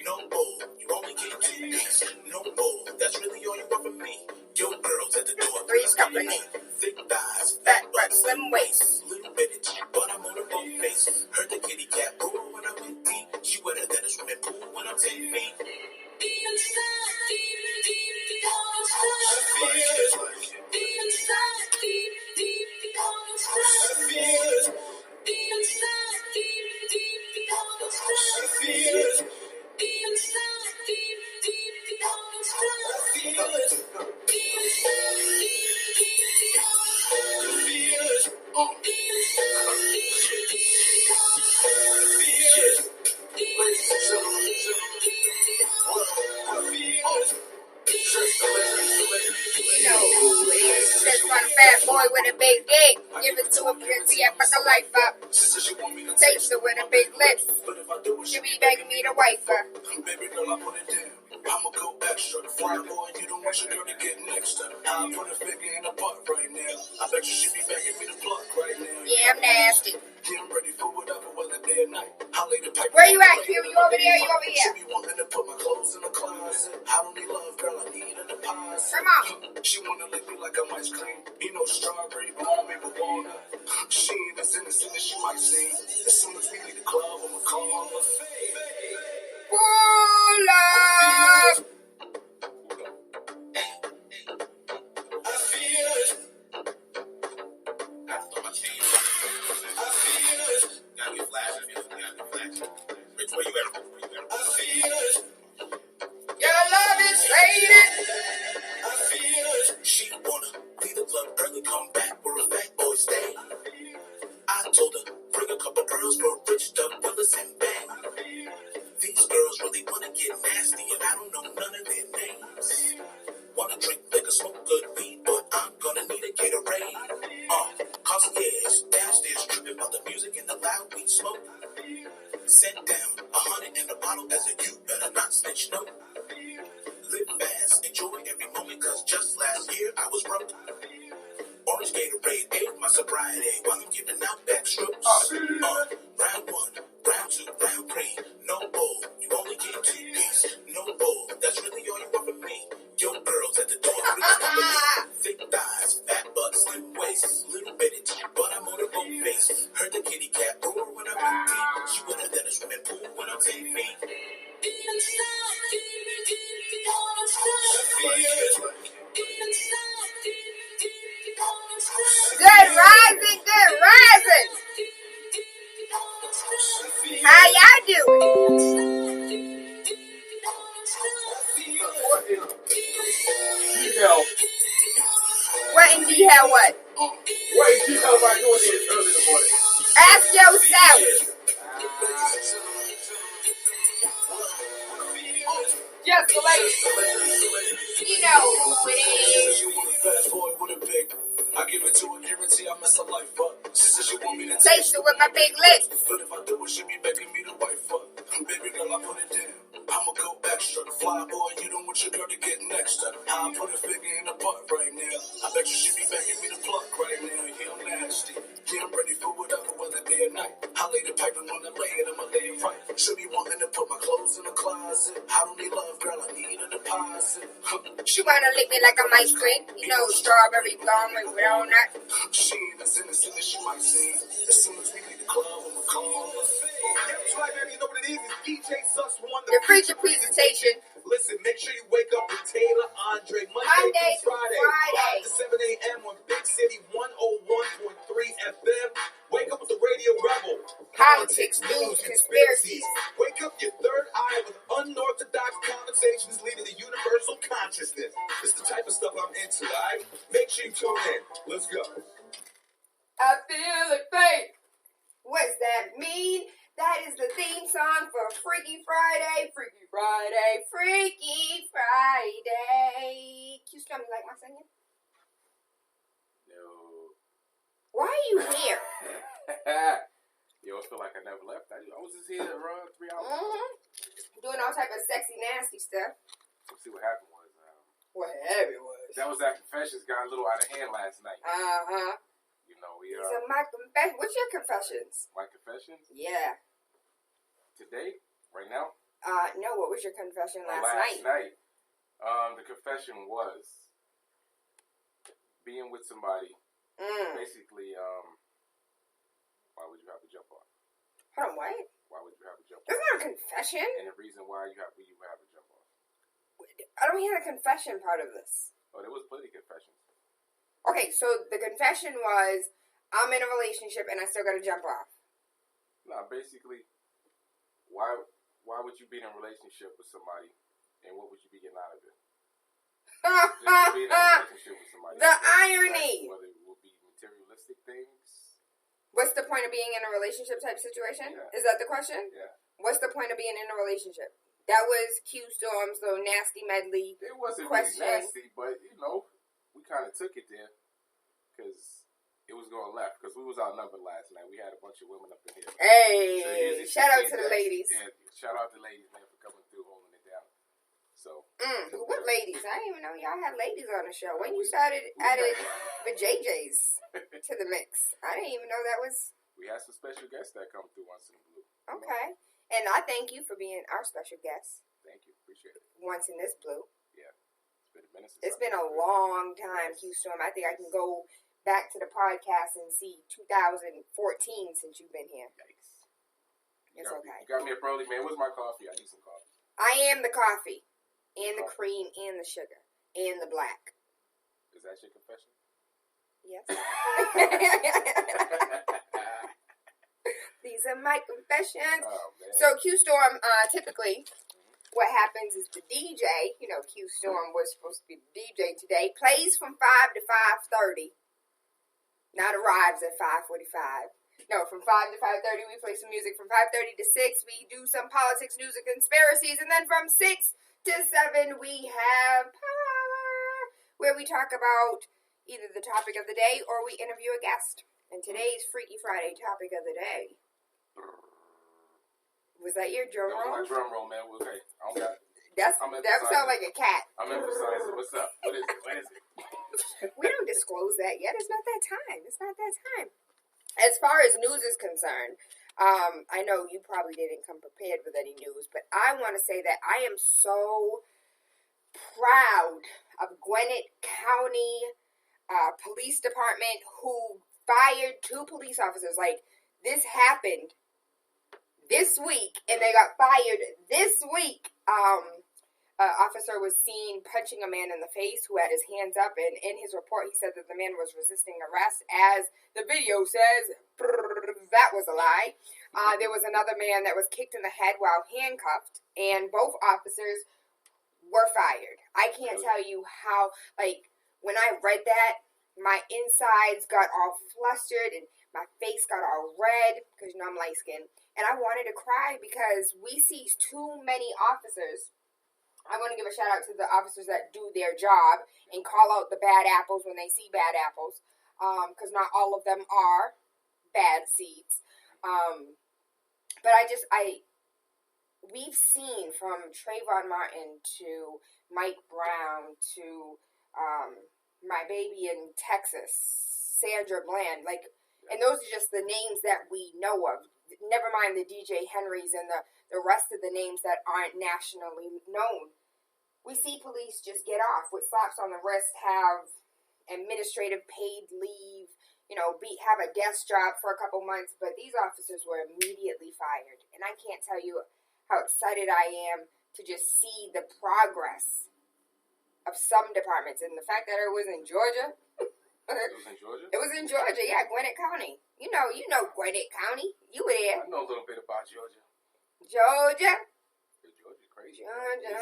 No bull, you only get 2 days. No bull, that's really all you want from me. Your girl's at the door. Three's company. Thick thighs, Fat butt, slim waist. little bitch, but I'm on a boat face. Heard the kitty cat roar when I went deep. She wetter than a swimming pool when I'm 10 feet. You know who it is. Just one fat boy with a big dick. Give it to a pretty and fuck a life up. Taste her with a big lips. She be begging me to wife her. Baby girl, I put it down. I'ma go extra. Fly boy, you don't want your girl to get next to. I'll put a finger in her butt right now. I bet you she be begging me to pluck right now. Yeah, I'm nasty. Yeah, I'm ready for whatever, whether day or night. I'll lay the pipe. Where you at, Q? You over there? You over She here? be wanting to put my clothes in the closet. I don't need love, girl, I need a deposit. Come on. She wanna lick me like I'm ice cream. You know, strawberry, blonde, with walnut. She ain't as innocent as she might seem. As soon as we leave the club, I'ma call her. Pull up. Your love is fading. She wanna leave the club early, come back where a fat boy stay. I told her, bring a couple girls for Rich, Doug, Willis, and Bang. These girls really wanna get nasty, and I don't know none of their names. Wanna drink liquor, smoke good weed, but I'm gonna need a Gatorade. Concierge, downstairs, tripping about the music and the loud weed smoke. Set down 100 in the bottle as a you better not snitch, no. Live fast, enjoy every moment, cause just last year I was broke. Orange Gatorade aid my sobriety while I'm giving out back strokes. Round 1, round 2, round 3, no bull, you only get 2 days. No bull, that's really all you want from me. Your girl's at the door, thick thighs, fat butt, slim waist, little bitty, but I'm on a boat face. Heard the kitty cat roar when I went deep. She wetter than a swimming pool when I'm 10 feet. Good rising, good rising. How y'all doing? What in the hell what? What is she talking about doing this early in the morning? Ask yourself. Just the lady. You know who it is. She want a fat boy with a big. I give it to her, guarantee I mess her life up. She said she want me to Taste it with my big lips. but if I do it, she be begging me to wife up. Baby girl, I put it down. I'ma go extra. Fly boy, you don't want your girl to get next to. I'll put a finger in her butt right now. I bet you she be begging me to pluck right now. Yeah, I'm nasty. Yeah, I'm ready for whatever, whether day or night. I lay the pipe and when I lay it, I'ma lay it right. She be wanting to put my clothes in the closet. I don't need love, girl, I need a deposit. She wanna lick me like I'm ice cream. You know, strawberry, blonde, with walnut. She ain't as innocent as she might seem. As soon as we leave the club, I'ma call her. That's right, baby. You know what it is? It's DJ Sus One. The preacher presentation. Listen, make sure you wake up with TaylaAndre Monday through through Friday, Friday. 5 to 7 a.m. on Big City 101.3 FM. Wake up with the Radio Rebel. Politics, news, conspiracies. Wake up your third eye with unorthodox conversations leading to universal consciousness. It's the type of stuff I'm into, all right? Make sure you tune in. Let's go. I feel it fake. What's that mean? That is the theme song for Freaky Friday. Freaky Friday. Freaky Friday. Can you smell me like my singing? No. Why are you here? You always feel like I never left. I was just here around 3 hours. Doing all type of sexy, nasty stuff. Let's see what happened was. Whatever it was. That confessions got a little out of hand last night. You know, we So my confession. What's your confessions? my confessions Yeah. today, right now. No, what was your confession last night? The confession was being with somebody. Basically, why would you have to jump off? Hold on, what? Why would you have to jump off? That's not a confession. And the reason why you have to jump off. I don't hear the confession part of this. Oh, there was plenty of confessions. Okay, so the confession was, I'm in a relationship and I still got to jump off. No, basically, why would you be in a relationship with somebody, and what would you be getting out of it? Just being in a relationship with somebody. The irony. Whether it will be materialistic things. What's the point of being in a relationship type situation? Yeah. Is that the question? Yeah. What's the point of being in a relationship? That was Q Storm's little nasty medley. It wasn't question. really nasty, but we kind of took it there because it was going left. Because we was outnumbered last night. We had a bunch of women up in here. Hey, so shout out to the ladies. Yeah, shout out to the ladies, man, for coming through, holding it down. So, what ladies? I didn't even know y'all had ladies on the show. When you added the JJs to the mix, I didn't even know that was. We had some special guests that come through once in a blue. Okay. And I thank you for being our special guest. Thank you. Appreciate it. Once in this blue. Yeah. It's been a minute since It's been a long time, Q Storm. I think I can go back to the podcast and see 2014 since you've been here. Yikes. It's okay. You got me up early, man. Where's my coffee? I need some coffee. I am the coffee. And the cream and the sugar. And the black. Is that your confession? Yes. These are my confessions. Oh, man. So Q Storm, typically, what happens is the DJ, Q Storm was supposed to be the DJ today, plays from 5 to 5:30. Not arrives at 5:45. No, from 5 to 5:30 we play some music. From 5:30 to 6 we do some politics, news, and conspiracies. And then from 6 to 7 we have Power, where we talk about either the topic of the day or we interview a guest. And today's Freaky Friday topic of the day. Was that your drum roll? That was my drum roll, man. Okay, I don't got it. That sounds like a cat. I'm emphasizing. What's up? What is it? We don't disclose that yet. It's not that time. As far as news is concerned, I know you probably didn't come prepared with any news, but I want to say that I am so proud of Gwinnett County Police Department, who fired 2 police officers. Like, this happened this week, and they got fired this week. Officer was seen punching a man in the face who had his hands up, and in his report he said that the man was resisting arrest. As the video says, that was a lie. There was another man that was kicked in the head while handcuffed, and both officers were fired. I can't tell you how, when I read that, my insides got all flustered, and my face got all red, because I'm light-skinned, and I wanted to cry because we see too many officers. I want to give a shout out to the officers that do their job and call out the bad apples when they see bad apples, because not all of them are bad seeds. But we've seen from Trayvon Martin to Mike Brown to my baby in Texas, Sandra Bland, and those are just the names that we know of. Never mind the DJ Henrys and the rest of the names that aren't nationally known. We see police just get off with slaps on the wrist, have administrative paid leave, have a desk job for a couple months, but these officers were immediately fired. And I can't tell you how excited I am to just see the progress of some departments. And the fact that it was in Georgia. It was in Georgia? It was in Georgia, yeah, Gwinnett County. You know Gwinnett County. You were there. I know a little bit about Georgia. Georgia's crazy. Georgia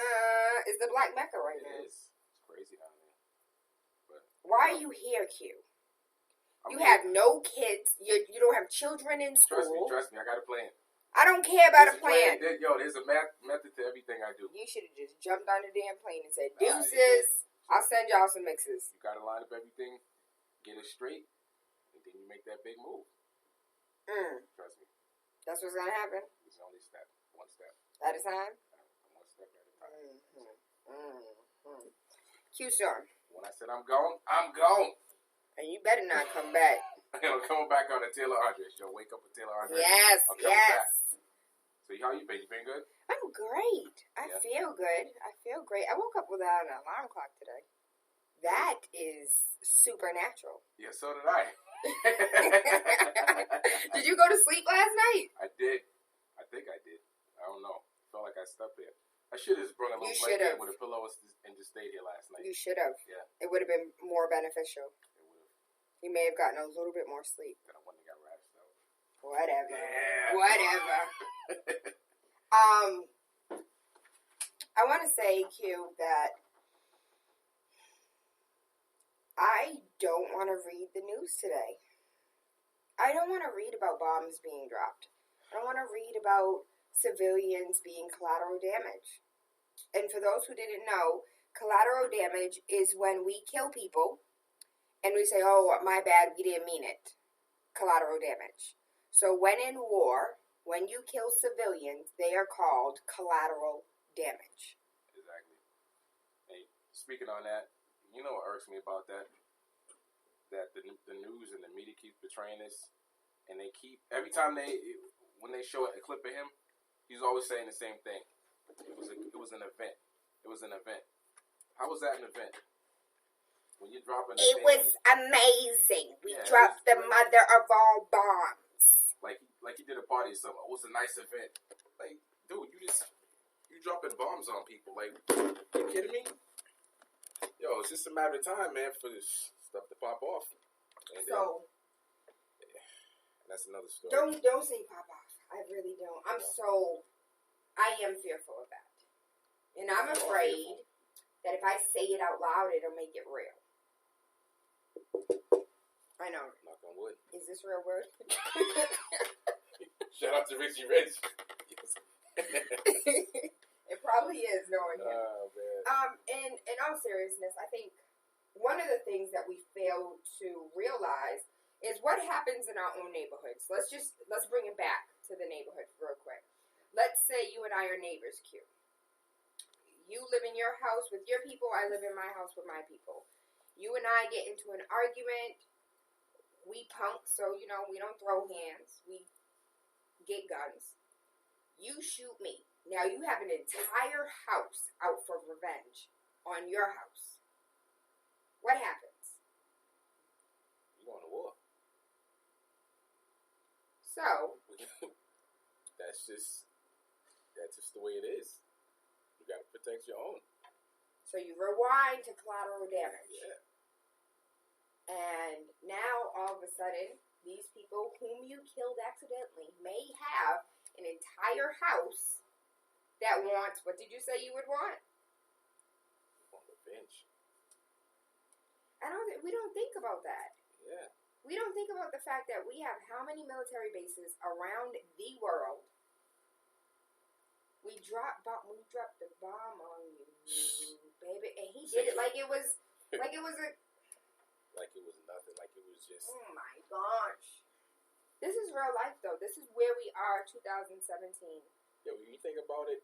is the Black Mecca right now. It is. It's crazy down there. But why are you here, Q? You have no kids. You don't have children in school. Trust me. I got a plan. I don't care about a plan. There's a method to everything I do. You should have just jumped on the damn plane and said, deuces, I'll send y'all some mixes. You got to line up everything, get it straight, and then you make that big move. Trust me. That's what's going to happen? It's only one step. At a time? One step at a time. Q-Storm. When I said I'm gone, I'm gone. And you better not come back. I'm coming back on the TaylaAndre show. Wake up with TaylaAndre. Yes. Back. So how you been? You been good? I'm great. I feel good. I feel great. I woke up without an alarm clock today. That is supernatural. Yeah, so did I. Did you go to sleep last night? I did. I think I did. I don't know. Felt like I slept there. I should have just brought a little blanket with a pillow and just stayed here last night. You should have. Yeah. It would have been more beneficial. It would have. You may have gotten a little bit more sleep. Then I wouldn't have got rashed out. Whatever. Yeah. Whatever. I want to say, Q, that I don't want to read the news today. I don't want to read about bombs being dropped. I don't want to read about civilians being collateral damage. And for those who didn't know, collateral damage is when we kill people and we say, oh, my bad, we didn't mean it. Collateral damage. So when in war, when you kill civilians, they are called collateral damage. Exactly. Hey, speaking on that, you know what irks me about that? That the news and the media keep portraying this, and they keep, every time when they show a clip of him, he's always saying the same thing. It was an event. It was an event. How was that an event? When you're dropping it was amazing. We dropped the mother of all bombs. Like he did a party or something. It was a nice event. Like, dude, you dropping bombs on people. Like, you kidding me? Yo, it's just a matter of time, man, for this stuff to pop off. And that's another story. Don't say pop off. I really don't. I am fearful of that. And I'm afraid that if I say it out loud, it'll make it real. I know. Knock on wood. Is this real word? Shout out to Richie Rich. It probably is, knowing him. Oh, man. In all seriousness, I think one of the things that we fail to realize is what happens in our own neighborhoods. Let's bring it back to the neighborhood real quick. Let's say you and I are neighbors, Q. You live in your house with your people. I live in my house with my people. You and I get into an argument. We punk, so, we don't throw hands. We get guns. You shoot me. Now you have an entire house out for revenge on your house. What happens? You going to war. So. That's just the way it is. You got to protect your own. So you rewind to collateral damage. Yeah. And now, all of a sudden, these people whom you killed accidentally may have an entire house that wants, what did you say you would want? On revenge. We don't think about that. Yeah. We don't think about the fact that we have how many military bases around the world. We dropped the bomb on you, baby, and he did it like it was a. Like it was nothing. Like it was just. Oh my gosh! This is real life, though. This is where we are, 2017. Yeah, when you think about it,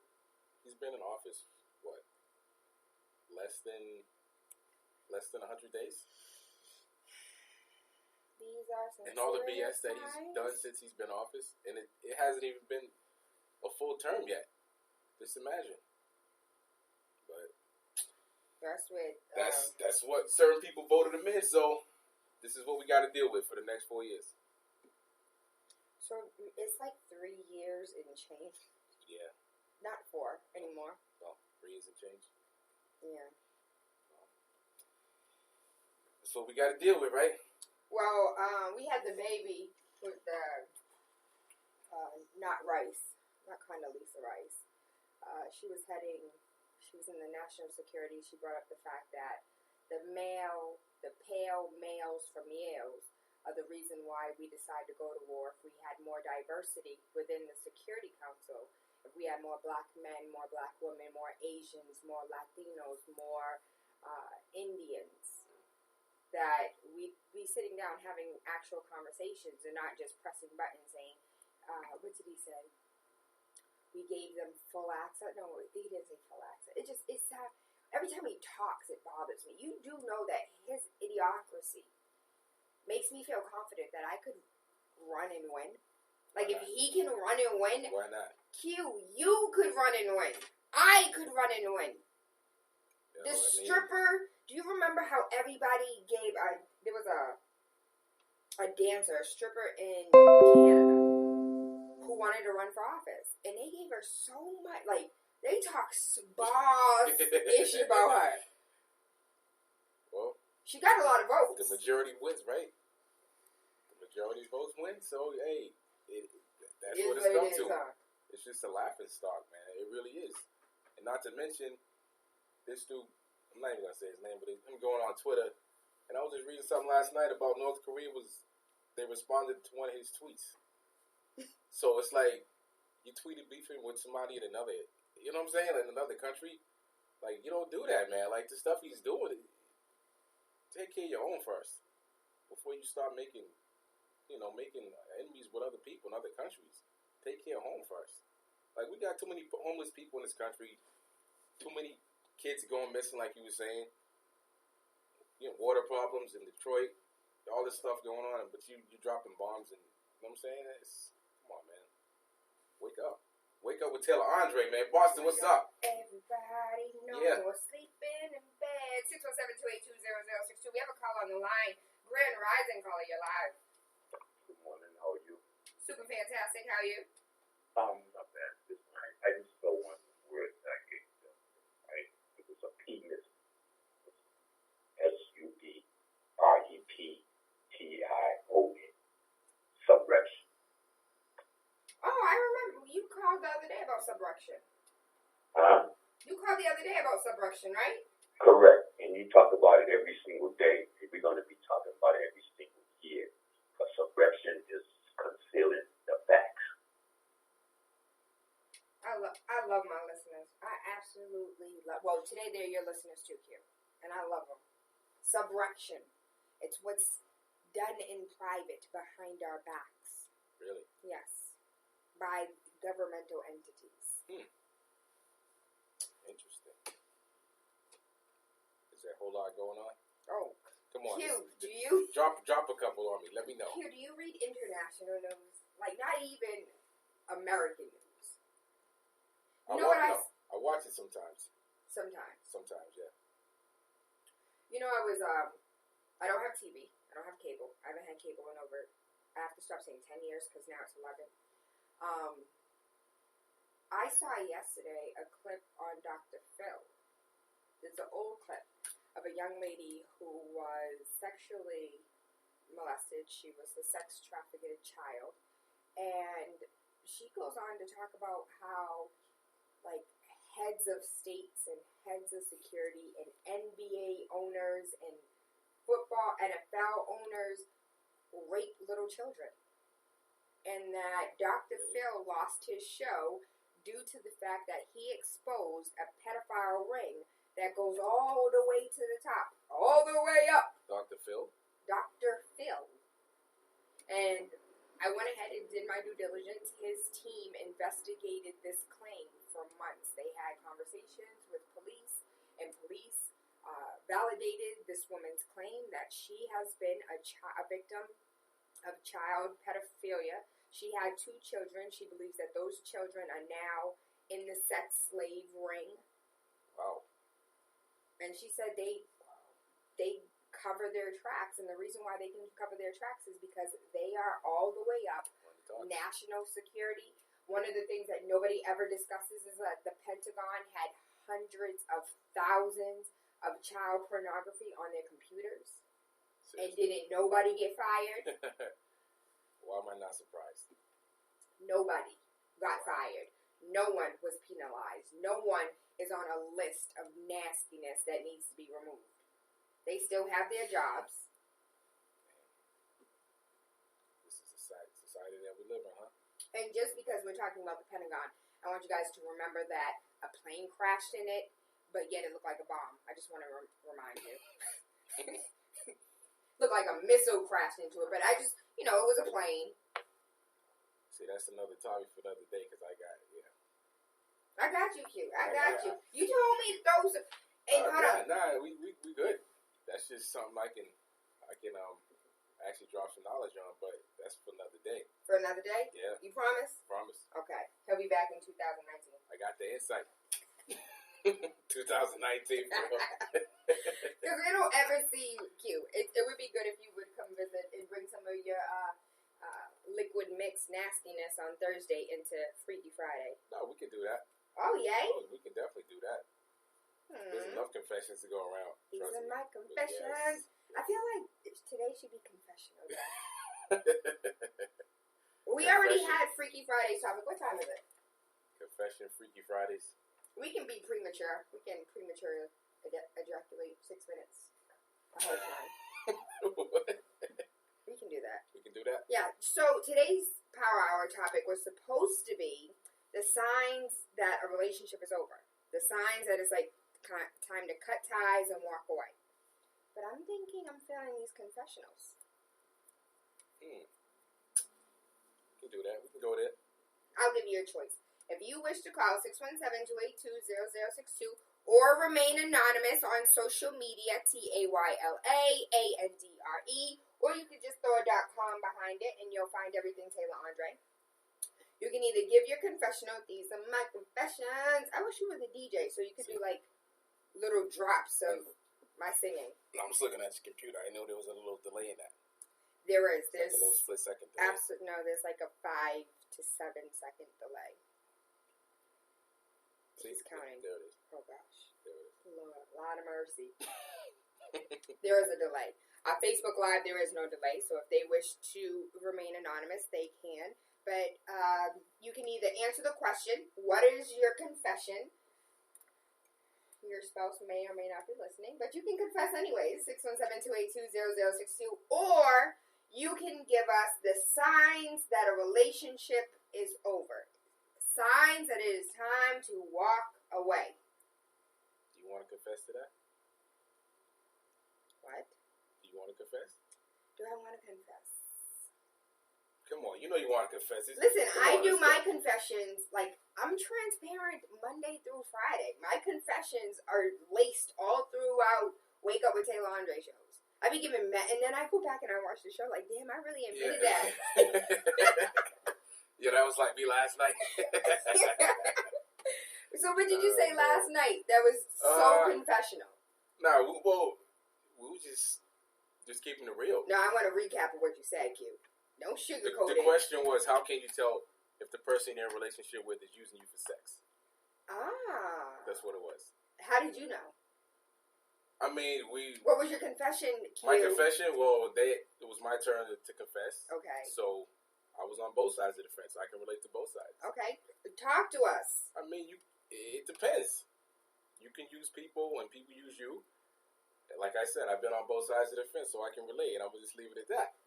he's been in office what? Less than 100 days. These are some. And all the BS that he's done since he's been in office, and it hasn't even been a full term yet. Just imagine. But that's what certain people voted him in. So this is what we got to deal with for the next 4 years. So it's like 3 years and change. Yeah. Not 4 anymore. No, 3 years and change. Yeah. That's what we got to deal with, right? Well, we had the baby with the not Rice, not Condoleezza Rice. She was in the national security. She brought up the fact that the pale males from Yale's are the reason why we decided to go to war. If we had more diversity within the Security Council, if we had more black men, more black women, more Asians, more Latinos, more Indians, that we'd be sitting down having actual conversations and not just pressing buttons saying, what did he say? We gave them full access. No, he didn't say full access. It's every time he talks, it bothers me. You do know that his idiocracy makes me feel confident that I could run and win. Like, if he can run and win, why not? you could run and win. I could run and win. The stripper, do you remember how everybody gave there was a dancer, a stripper in Canada who wanted to run for office, and they gave her so much, like, they talk boss-ish about her. Well, she got a lot of votes. The majority wins, right? The majority votes win, so, hey, that's what it's come to. It's just a laughing stock, man. It really is. And not to mention, this dude, I'm not even going to say his name, but him going on Twitter, and I was just reading something last night about North Korea they responded to one of his tweets. So it's like, you tweeted beefing with somebody in another, you know what I'm saying, in another country. Like, you don't do that, man. Like, the stuff he's doing, take care of your own first before you start making enemies with other people in other countries. Take care of home first. Like, we got too many homeless people in this country, too many kids going missing, like you were saying. You know, water problems in Detroit, all this stuff going on, but you dropping bombs, and you know what I'm saying? Come on, man. Wake up. Wake up with TaylaAndre, man. Boston, what's up? Everybody know we're sleeping in bed. 617-282-0062. We have a call on the line. Grand Rising caller, you're live. Good morning. How are you? Super fantastic. How are you? Not bad. I just spelled one word that I gave you. Right? It was a P missing. SUBREPTION. Subrection. Oh, I remember. You called the other day about subrection. Huh? You called the other day about subrection, right? Correct. And you talk about it every single day. We're going to be talking about it every single year. Because subrection is concealing the facts. I love my listeners. I absolutely love. Well, today they're your listeners too, Q, and I love them. Subrection. It's what's done in private behind our backs. Really? Yes, by governmental entities. Interesting. Is there a whole lot going on? Oh, come on. Q, do you drop a couple on me? Let me know. Q, do you read international news? Like, not even American news. I watch it sometimes. Sometimes, yeah. You know, I don't have TV. I don't have cable. I haven't had cable in over, I have to stop saying 10 years because now it's 11. I saw yesterday a clip on Dr. Phil. It's an old clip of a young lady who was sexually molested. She was a sex trafficked child. And she goes on to talk about how, like, heads of states and heads of security and NBA owners and football, NFL owners rape little children. And that Dr. Phil lost his show due to the fact that he exposed a pedophile ring that goes all the way to the top, all the way up. Dr. Phil? Dr. Phil. And I went ahead and did my due diligence. His team investigated this claim for months. They had conversations with police, and police validated this woman's claim that she has been a victim of child pedophilia. She had 2 children. She believes that those children are now in the sex slave ring. Wow. And she said they cover their tracks, and the reason why they can cover their tracks is because they are all the way up. National security. One of the things that nobody ever discusses is that the Pentagon had hundreds of thousands of child pornography on their computers. Seriously? And didn't nobody get fired? Why am I not surprised? Nobody got fired. No one was penalized. No one is on a list of nastiness that needs to be removed. They still have their jobs. This is the society that we live in, huh? And just because we're talking about the Pentagon, I want you guys to remember that a plane crashed in it, but yet it looked like a bomb. I just want to remind you. Looked like a missile crashed into it, but I just, it was a plane. See, that's another topic for another day because I got it, yeah. I got you, Q. I got you. You told me to throw some. Hey, hold on. Nah, we good. That's just something I can actually drop some knowledge on, but that's for another day. For another day? Yeah. You promise? Promise. Okay. He'll be back in 2019. I got the insight. 2019. Because we don't ever see Q. It would be good if you would come visit and bring some of your liquid mix nastiness on Thursday into Freaky Friday. No, we can do that. Oh, yay? Oh, we can definitely do that. There's enough confessions to go around. These Trust are me. my confessions. Yes. I feel like today should be confessional day. We already had Freaky Friday's topic. What time is it? Confession, Freaky Fridays. We can be premature. We can premature ejaculate 6 minutes the whole time. We can do that. We can do that? Yeah. So today's Power Hour topic was supposed to be the signs that a relationship is over. The signs that it's like time to cut ties and walk away. But I'm thinking I'm feeling these confessionals. We can do that. We can go there. I'll give you a choice. If you wish to call 617-282-0062 or remain anonymous on social media, TaylaAndre, or you could just throw a .com behind it and you'll find everything TaylaAndre. You can either give your confessional, these are my confessions. I wish you were the DJ so you could do like little drops of my singing. I'm just looking at your computer. I know there was a little delay in that. There is. There's like a little split second delay. Absolutely no. There's like a 5 to 7 second delay. See, He's counting. There it is. Oh gosh. There it is. Lord, a lot of mercy. There is a delay. On Facebook Live, there is no delay. So if they wish to remain anonymous, they can. But you can either answer the question, what is your confession? Your spouse may or may not be listening, but you can confess anyways, 617-282-0062, or you can give us the signs that a relationship is over. Signs that it is time to walk away. Do you want to confess to that? What? Do you want to confess? Do I want to confess? Come on, you know you want to confess. Listen, I do my confessions, like, I'm transparent Monday through Friday. My confessions are laced all throughout Wake Up with TaylaAndre shows. I be giving and then I go back and I watch the show, like, damn, I really admitted that. Yeah, that was like me last night. So what did you say last night that was so confessional? Nah, we were just keeping it real. No, I want a recap of what you said, Q. Don't sugarcoat it. The question was, how can you tell if the person you're in a relationship with is using you for sex? Ah. That's what it was. How did you know? I mean, What was your confession, Q? My confession, well, it was my turn to confess. Okay. So I was on both sides of the fence. I can relate to both sides. Okay. Talk to us. I mean, it depends. You can use people and people use you. Like I said, I've been on both sides of the fence, so I can relate, and I will just leave it at that.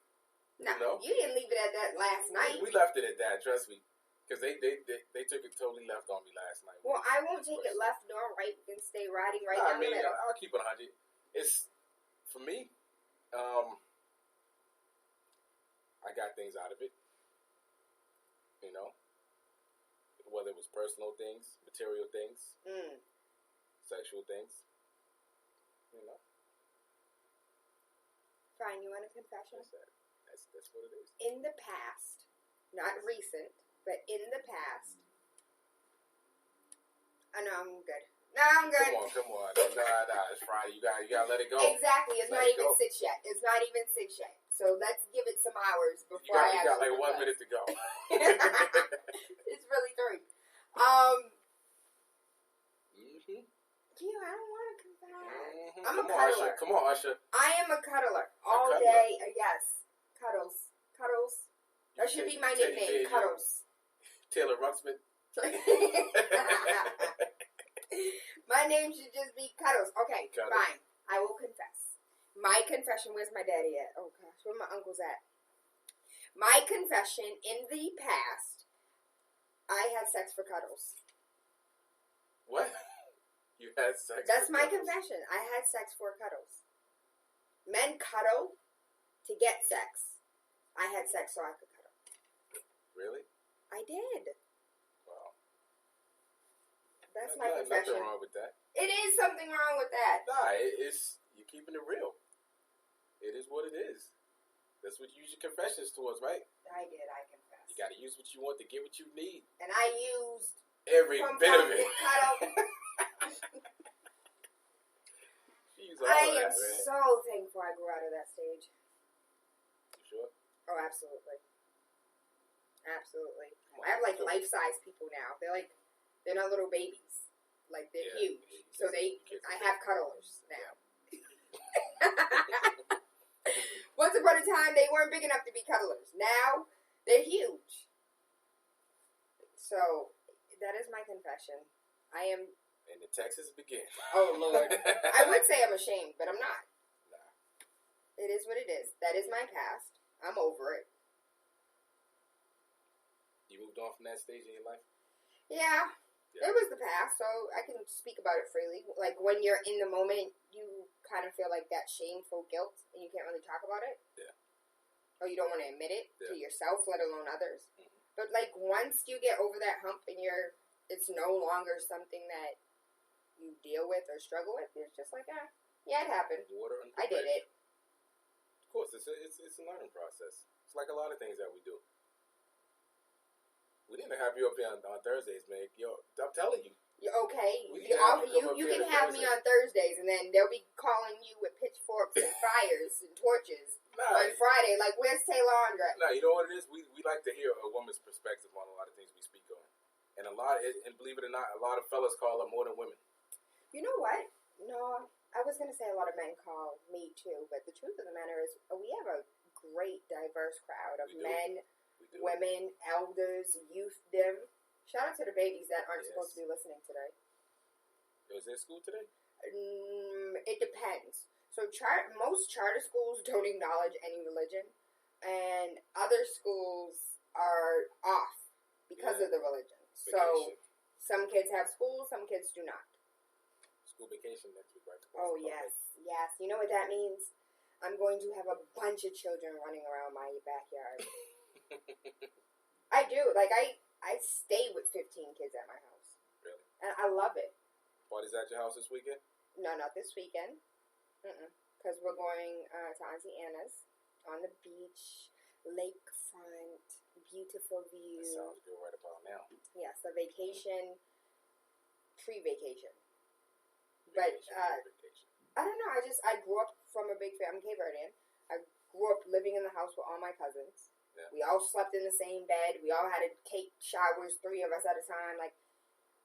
No, you didn't leave it at that last night. We left it at that, trust me. Because they took it totally left on me last night. Well, I won't take it left nor right and stay riding right down the middle. I'll keep it 100. It's, for me, I got things out of it. You know? Whether it was personal things, material things, sexual things. You know? Fine, you want a confession? That's what it is. In the past, not recent, but in the past. Oh, no, I'm good. No, I'm good. Come on. Nah, it's Friday. You gotta let it go. Exactly. It's not even 6 yet. It's not even 6 yet. So let's give it some hours before you got like 1 minute to go. It's really 3. Gee, I don't want to confess. I'm a cuddler. Come on, Usher. I am a cuddler. All day. Yes. Cuddles. That should be my nickname. Cuddles. Taylor Ruxpin. My name should just be Cuddles. Okay, Cuddles. fine. I will confess. My confession, where's my daddy at? Oh gosh, where my uncle's at? My confession, in the past, I had sex for cuddles. What? You had sex That's for my cuddles? confession. I had sex for cuddles. Men cuddle to get sex. I had sex so I could cuddle. Really? I did. Wow. That's my confession. Nothing wrong with that. It is something wrong with that. Nah, it's you're keeping it real. It is what it is. That's what you use your confessions towards, right? I did. I confess. You got to use what you want to get what you need. And I used every bit of it. I am so thankful I grew out of that stage. You sure? Oh, absolutely. Absolutely. I have like life-size people now. They're not little babies. Like they're huge. So I have cuddlers now. Once upon a time, they weren't big enough to be cuddlers. Now, they're huge. So, that is my confession. I am... And the Texas begin. Oh, Lord. I would say I'm ashamed, but I'm not. Nah. It is what it is. That is my past. I'm over it. You moved on from that stage in your life? Yeah. It was the past, so I can speak about it freely. Like, when you're in the moment, you kind of feel like that shameful guilt, and you can't really talk about it. Yeah. Or you don't want to admit it to yourself, let alone others. Mm-hmm. But, like, once you get over that hump and it's no longer something that you deal with or struggle with, it's just like, yeah, it happened. Water and I did it. Of course, it's a learning process. It's like a lot of things that we do. We need to have you up here on Thursdays, man. Yo, I'm telling you. Okay, you can have me on Thursdays, and then they'll be calling you with pitchforks and fires and torches on Friday. Like, where's TaylaAndre? No, you know what it is? We like to hear a woman's perspective on a lot of things we speak on, and and believe it or not, a lot of fellas call up more than women. You know what? No, I was gonna say a lot of men call me too, but the truth of the matter is, we have a great, diverse crowd of men, women, elders, youth, them. Shout out to the babies that aren't supposed to be listening today. Was they in school today? It depends. So most charter schools don't acknowledge any religion, and other schools are off because of the religion. Vacation. So some kids have school, some kids do not. School vacation next week, right? Oh, yes. Yes. You know what that means? I'm going to have a bunch of children running around my backyard. I do. Like, I stay with 15 kids at my house. Really? And I love it. Party's at your house this weekend? No, not this weekend. Because we're going to Auntie Anna's on the beach, lakefront, beautiful view. That sounds good right about now. Yes, a vacation, tree vacation. But, I don't know. I grew up from a big family. I'm Cape Verdean. I grew up living in the house with all my cousins. Yeah. We all slept in the same bed. We all had to take showers, 3 of us at a time. Like,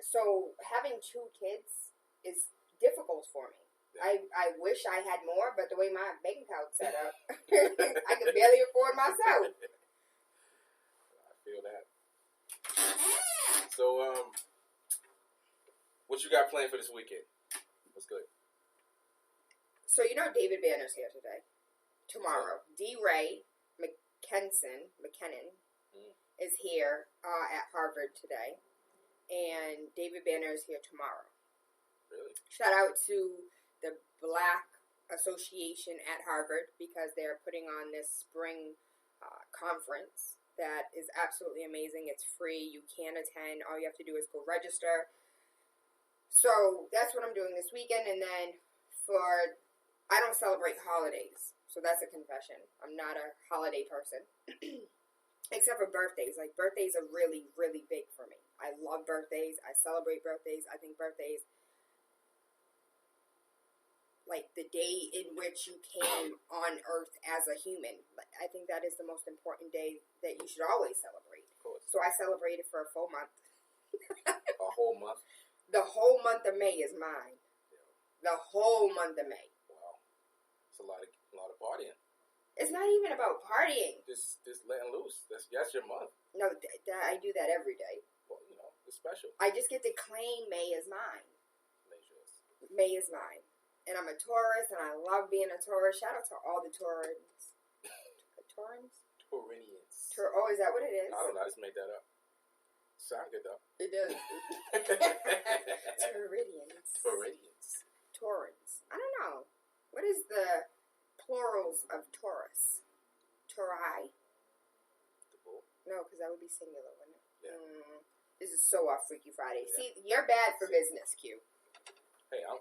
so having 2 kids is difficult for me. Yeah. I wish I had more, but the way my bank account's set up, I can barely afford myself. I feel that. So, what you got planned for this weekend? What's good? So, you know DavidBanner's here today. Tomorrow. D-Ray McKinnon is here at Harvard today, and DavidBanner is here tomorrow. Really? Shout out to the Black Association at Harvard because they're putting on this spring conference that is absolutely amazing. It's free. You can attend. All you have to do is go register. So that's what I'm doing this weekend, and then I don't celebrate holidays. So that's a confession. I'm not a holiday person. Except for birthdays. Like, birthdays are really, really big for me. I love birthdays. I celebrate birthdays. I think birthdays, like, the day in which you came on Earth as a human. I think that is the most important day that you should always celebrate. Of course. So I celebrate it for a full month. A whole month? The whole month of May is mine. Yeah. The whole month of May. Wow. It's a lot of partying. It's not even about partying. Just letting loose. That's your month. No, I do that every day. Well, it's special. I just get to claim May as mine. May's yours. May is mine. And I'm a Taurus, and I love being a Taurus. Shout out to all the Taurans. Taurans? Taurinians. Is that what it is? I don't know. I just made that up. Sound good, though. It does. Tauridians. Taurans. I don't know. What is the plurals of Taurus? Tauri? The bull? No, because that would be singular, wouldn't it? Yeah. This is so off Freaky Friday. Yeah. See, you're bad for business, Q. Hey, I'm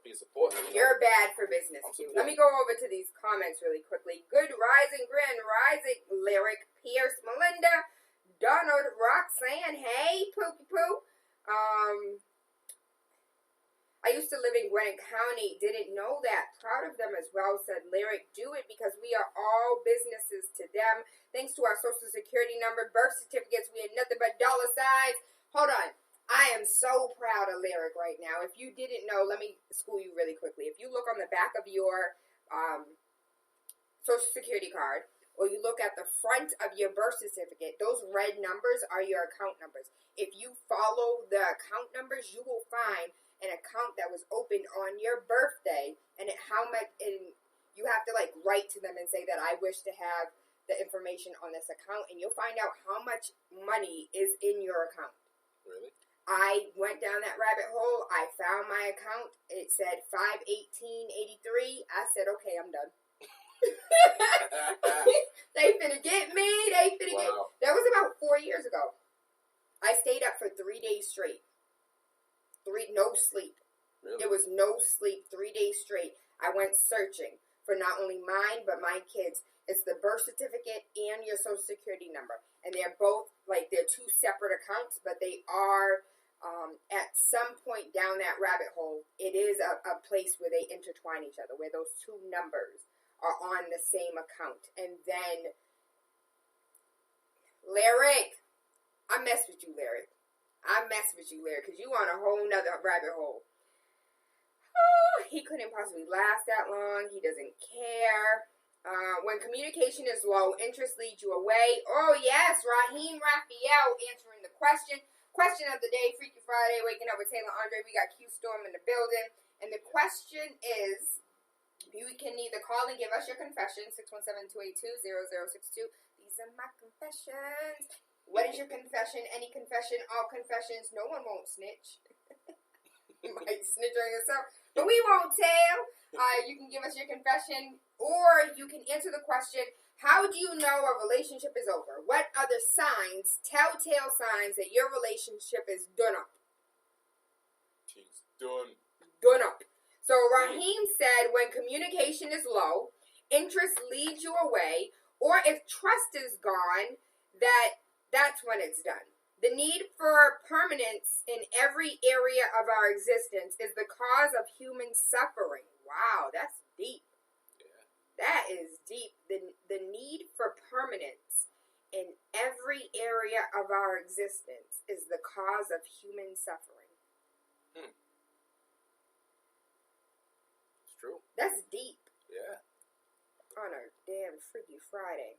be supporting. You're bad for business, too. Let me go over to these comments really quickly. Good Rising, Grand Rising, Lyric, Pierce, Melinda, Donald, Roxanne, hey, Pookie Poo. I used to live in Gwinnett County. Didn't know that. Proud of them as well, said Lyric. Do it because we are all businesses to them. Thanks to our social security number, birth certificates, we had nothing but dollar signs. Hold on. I am so proud of Lyric right now. If you didn't know, let me school you really quickly. If you look on the back of your social security card, or you look at the front of your birth certificate, those red numbers are your account numbers. If you follow the account numbers, you will find an account that was opened on your birthday, and you have to like write to them and say that I wish to have the information on this account, and you'll find out how much money is in your account. Really? I went down that rabbit hole. I found my account. It said 518.83. I said, okay, I'm done. They finna get me. That was about 4 years ago. I stayed up for 3 days straight. No sleep. Really? There was no sleep 3 days straight. I went searching for not only mine, but my kids. It's the birth certificate and your social security number. And they're both, they're two separate accounts, but they are, at some point down that rabbit hole, it is a place where they intertwine each other, where those two numbers are on the same account. And then, Lyric, I mess with you, Lyric. Because you on a whole nother rabbit hole. Oh, he couldn't possibly last that long. He doesn't care. When communication is low, interest leads you away. Oh, yes, Raheem Raphael answering the question. Question of the day, Freaky Friday, waking up with TaylaAndre. We got Q Storm in the building. And the question is, you can either call and give us your confession, 617-282-0062. These are my confessions. What is your confession? Any confession, all confessions. No one won't snitch. You might snitch on yourself, but we won't tell. You can give us your confession, or you can answer the question, how do you know a relationship is over? What other signs, telltale signs that your relationship is done up? She's done. Done up. So Raheem said when communication is low, interest leads you away, or if trust is gone, that's when it's done. The need for permanence in every area of our existence is the cause of human suffering. Wow, that's deep. Yeah. That is deep. The need for permanence in every area of our existence is the cause of human suffering. It's true. That's deep. Yeah. On a damn Freaky Friday.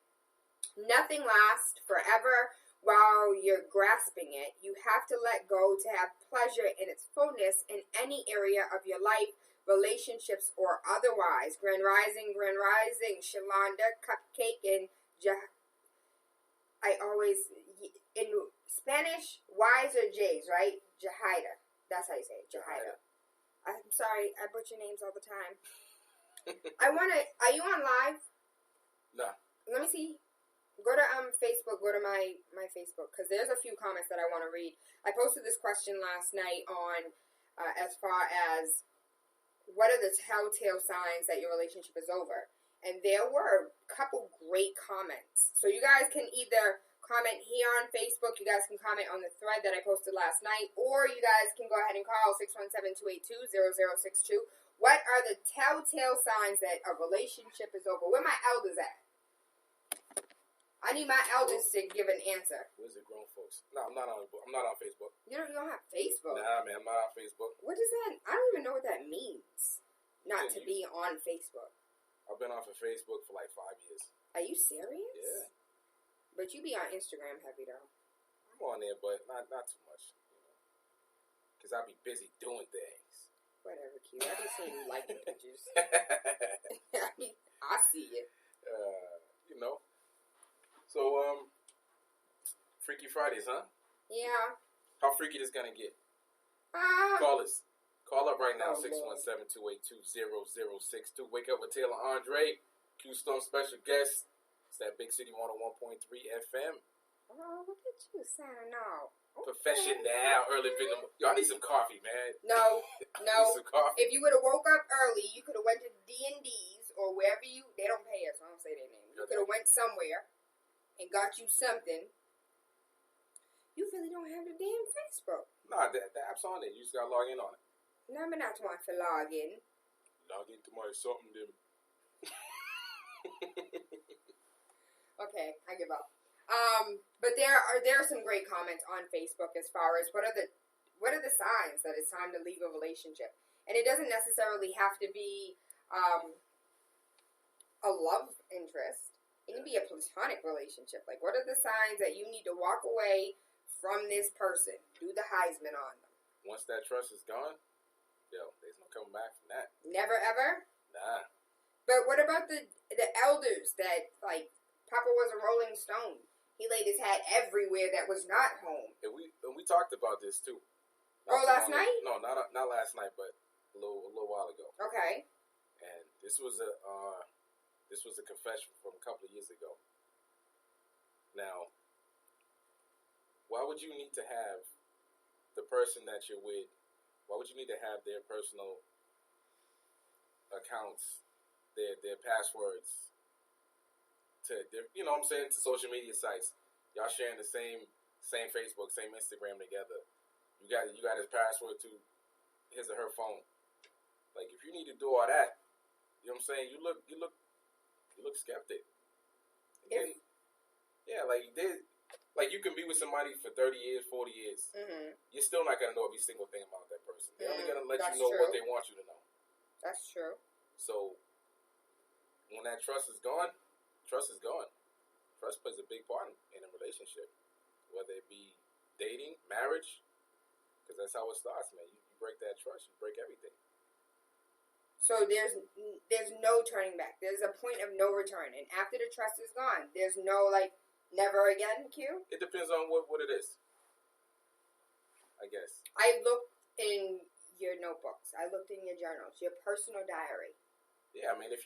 Nothing lasts forever. While you're grasping it, you have to let go to have pleasure in its fullness in any area of your life, relationships or otherwise. Grand Rising, Shalonda, Cupcake, and in Spanish, Y's or J's, right? Jahida. That's how you say it, Jahida. I'm sorry, I butcher names all the time. Are you on live? No. Let me see. Go to Facebook, go to my Facebook, because there's a few comments that I want to read. I posted this question last night on as far as what are the telltale signs that your relationship is over? And there were a couple great comments. So you guys can either comment here on Facebook, you guys can comment on the thread that I posted last night, or you guys can go ahead and call 617-282-0062. What are the telltale signs that a relationship is over? Where my elders at? I need my elders to give an answer. Where's the grown folks? No, I'm not on Facebook. You don't have Facebook? Nah, man, I'm not on Facebook. What does that? I don't even know what that means. Not to be on Facebook. I've been off of Facebook for like 5 years. Are you serious? Yeah. But you be on Instagram heavy though. I'm on there, but not too much. Because I be busy doing things. Whatever, Q. I just see you liking pictures. I see it. So, Freaky Fridays, huh? Yeah. How freaky this gonna get? Call us. Call up right now, 617-282-0062. Wake Up with TaylaAndre. Q Storm special guest. It's that Big City 101.3 FM. Oh, look at you signing off. Professional, early in the morning. Yo, I need some coffee, man. No. I need some coffee. If you would have woke up early, you could have went to D&D's or wherever they don't pay us, so I don't say their name. You could have went somewhere and got you something. You really don't have the damn Facebook. Nah, the app's on there. You just gotta log in on it. No, I'm not trying to log in. Log into my something, then. Okay, I give up. But there are some great comments on Facebook as far as what are the signs that it's time to leave a relationship, and it doesn't necessarily have to be a love interest. It can be a platonic relationship. Like, what are the signs that you need to walk away from this person? Do the Heisman on them. Once that trust is gone, yo, there's no coming back from that. Never ever. Nah. But what about the elders that, like, Papa was a Rolling Stone? He laid his hat everywhere that was not home. And we talked about this too. Last night? No, not last night, but a little while ago. Okay. And this was a confession from a couple of years ago. Now, why would you need to have the person that you're with? Why would you need to have their personal accounts, their passwords? You know what I'm saying, to social media sites. Y'all sharing the same Facebook, same Instagram together. You got his password to his or her phone. Like, if you need to do all that, you know what I'm saying, you look skeptic. Again, yeah, like you can be with somebody for 30 years, 40 years. Mm-hmm. You're still not gonna know every single thing about that person. They're only gonna let you know what they want you to know. That's true. So when that trust is gone, trust is gone. Trust plays a big part in a relationship, whether it be dating, marriage, because that's how it starts, man. You break that trust, you break everything. So there's no turning back. There's a point of no return, and after the trust is gone, there's no, like, never again, Q? It depends on what it is, I guess. I looked in your notebooks. I looked in your journals, your personal diary. Yeah, I mean, if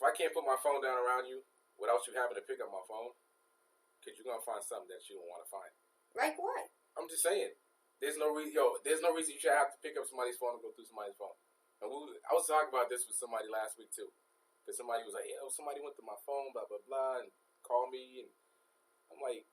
I can't put my phone down around you without you having to pick up my phone, because you're going to find something that you don't want to find. Like what? I'm just saying. There's no reason you should have to pick up somebody's phone and go through somebody's phone. And I was talking about this with somebody last week, too. Because somebody was like, somebody went to my phone, blah, blah, blah, and called me. And I'm like,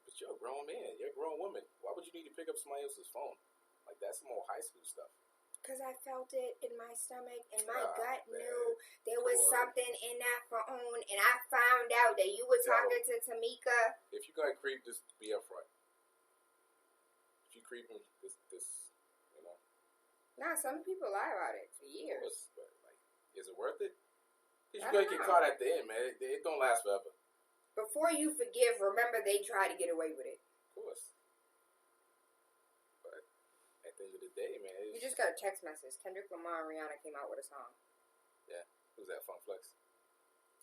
but you're a grown man. You're a grown woman. Why would you need to pick up somebody else's phone? Like, that's some old high school stuff. Because I felt it in my stomach, and my gut knew there was something in that phone, and I found out that you were talking to Tamika. If you're going to creep, just be upfront. If you creeping, this, you know. Nah, some people lie about it for years. But, like, is it worth it? Because you're going to get caught at the end, man. It don't last forever. Before you forgive, remember they tried to get away with it. Of course. But at the end of the day, man. You just got a text message. Kendrick Lamar and Rihanna came out with a song. Yeah. Who's that, Fun Flex?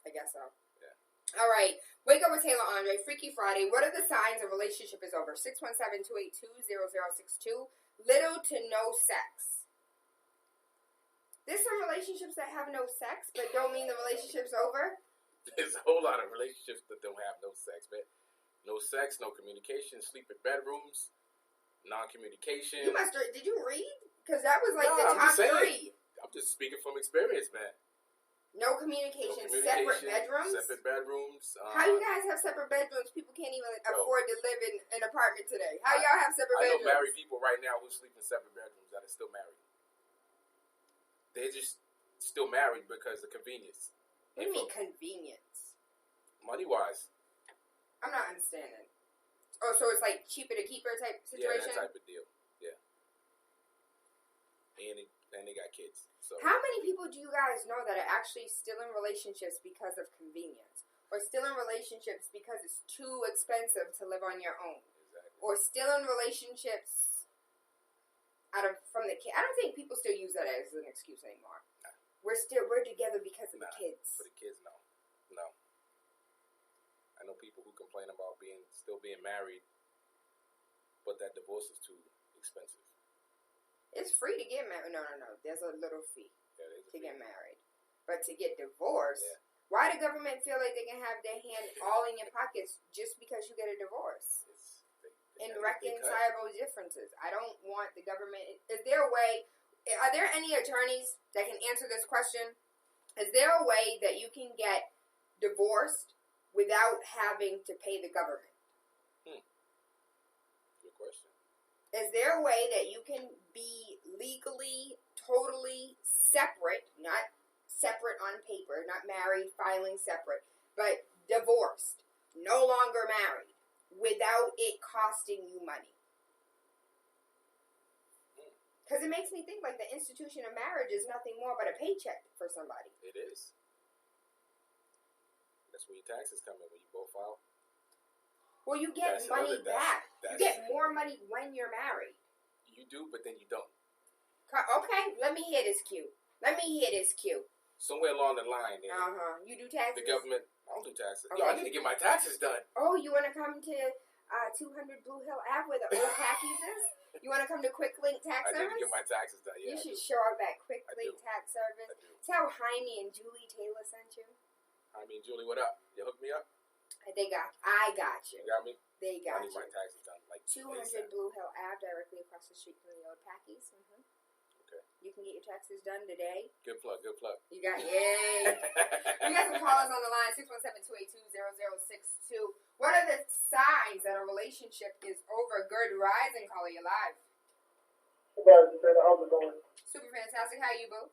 I guess so. Yeah. All right. Wake up with TaylaAndre. Freaky Friday. What are the signs a relationship is over? 617-282-0062. Little to no sex. There's some relationships that have no sex, but don't mean the relationship's over. There's a whole lot of relationships that don't have no sex, man. No sex, no communication, sleep in bedrooms, non-communication. Did you read? Because that was like the I'm top just saying. 3. I'm just speaking from experience, man. No communication, separate bedrooms. Separate bedrooms. How you guys have separate bedrooms? People can't even afford to live in an apartment today. How y'all have separate bedrooms? I know married people right now who sleep in separate bedrooms that are still married. They're just still married because of convenience. What do you mean convenience? Money-wise. I'm not understanding. Oh, so it's like cheaper to keep her type situation? Yeah, that type of deal. Yeah. And they got kids. So how many people do you guys know that are actually still in relationships because of convenience? Or still in relationships because it's too expensive to live on your own? Exactly. Or still in relationships from the kid. I don't think people still use that as an excuse anymore. Nah. We're together because of the kids. For the kids, no. I know people who complain about still being married, but that divorce is too expensive. It's free to get married. No. There's a little fee to get married. But to get divorced, why the government feel like they can have their hand all in your pockets just because you get a divorce? irreconcilable differences. I don't want the government. Is there a way? Are there any attorneys that can answer this question? Is there a way that you can get divorced without having to pay the government? Good question. Is there a way that you can be legally, totally separate, not separate on paper, not married, filing separate, but divorced, no longer married, without it costing you money? Because it makes me think like the institution of marriage is nothing more but a paycheck for somebody. It is. That's where your taxes come in when you both file. Well, you get money back. You get more money when you're married. You do, but then you don't. Okay, let me hear this cue. Somewhere along the line there. You do taxes? The government, I don't do taxes. Okay. Yo, I need to get my taxes done. Oh, you want to come to 200 Blue Hill Ave where the old khakis is? You want to come to Quick Link Tax Service? I need to get my taxes done, yeah. You should show up at Quick Link Tax Service. Tell Jaime and Julie Taylor sent you. Jaime and Julie, what up? You hook me up? I got you. You got me? They got you. I need my taxes done. Like 200 Blue Hill Ave, directly across the street from the old khakis. Okay. You can get your taxes done today. Good plug. You got, yay. We got some callers on the line, 617-282-0062. What are the signs that a relationship is over? Good rising, caller, you live. Hey guys, how's it going? Super fantastic. How you, boo?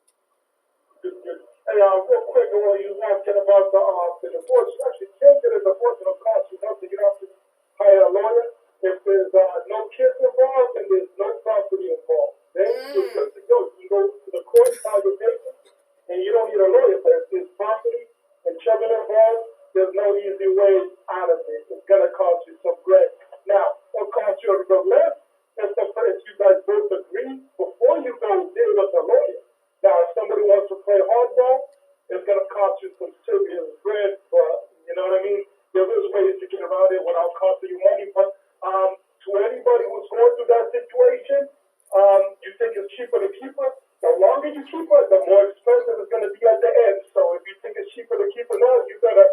Good. Hey, real quick, you was asking about the divorce. You actually can't get a divorce, it'll cost you nothing. You don't have to hire a lawyer. If there's no kids involved and there's no property involved, then you're good to go. You can go to the court, file your papers, and you don't need a lawyer. But if there's property and children involved, there's no easy way out of it. It's going to cost you some bread. Now, it'll cost you a little less if you guys both agree before you go deal with a lawyer. Now, if somebody wants to play hardball, it's going to cost you some serious bread. But, you know what I mean? There is ways to get around it without costing you money. But to anybody who's going through that situation, you think it's cheaper to keep her. The longer you keep her, the more expensive it's going to be at the end. So if you think it's cheaper to keep her now, you got to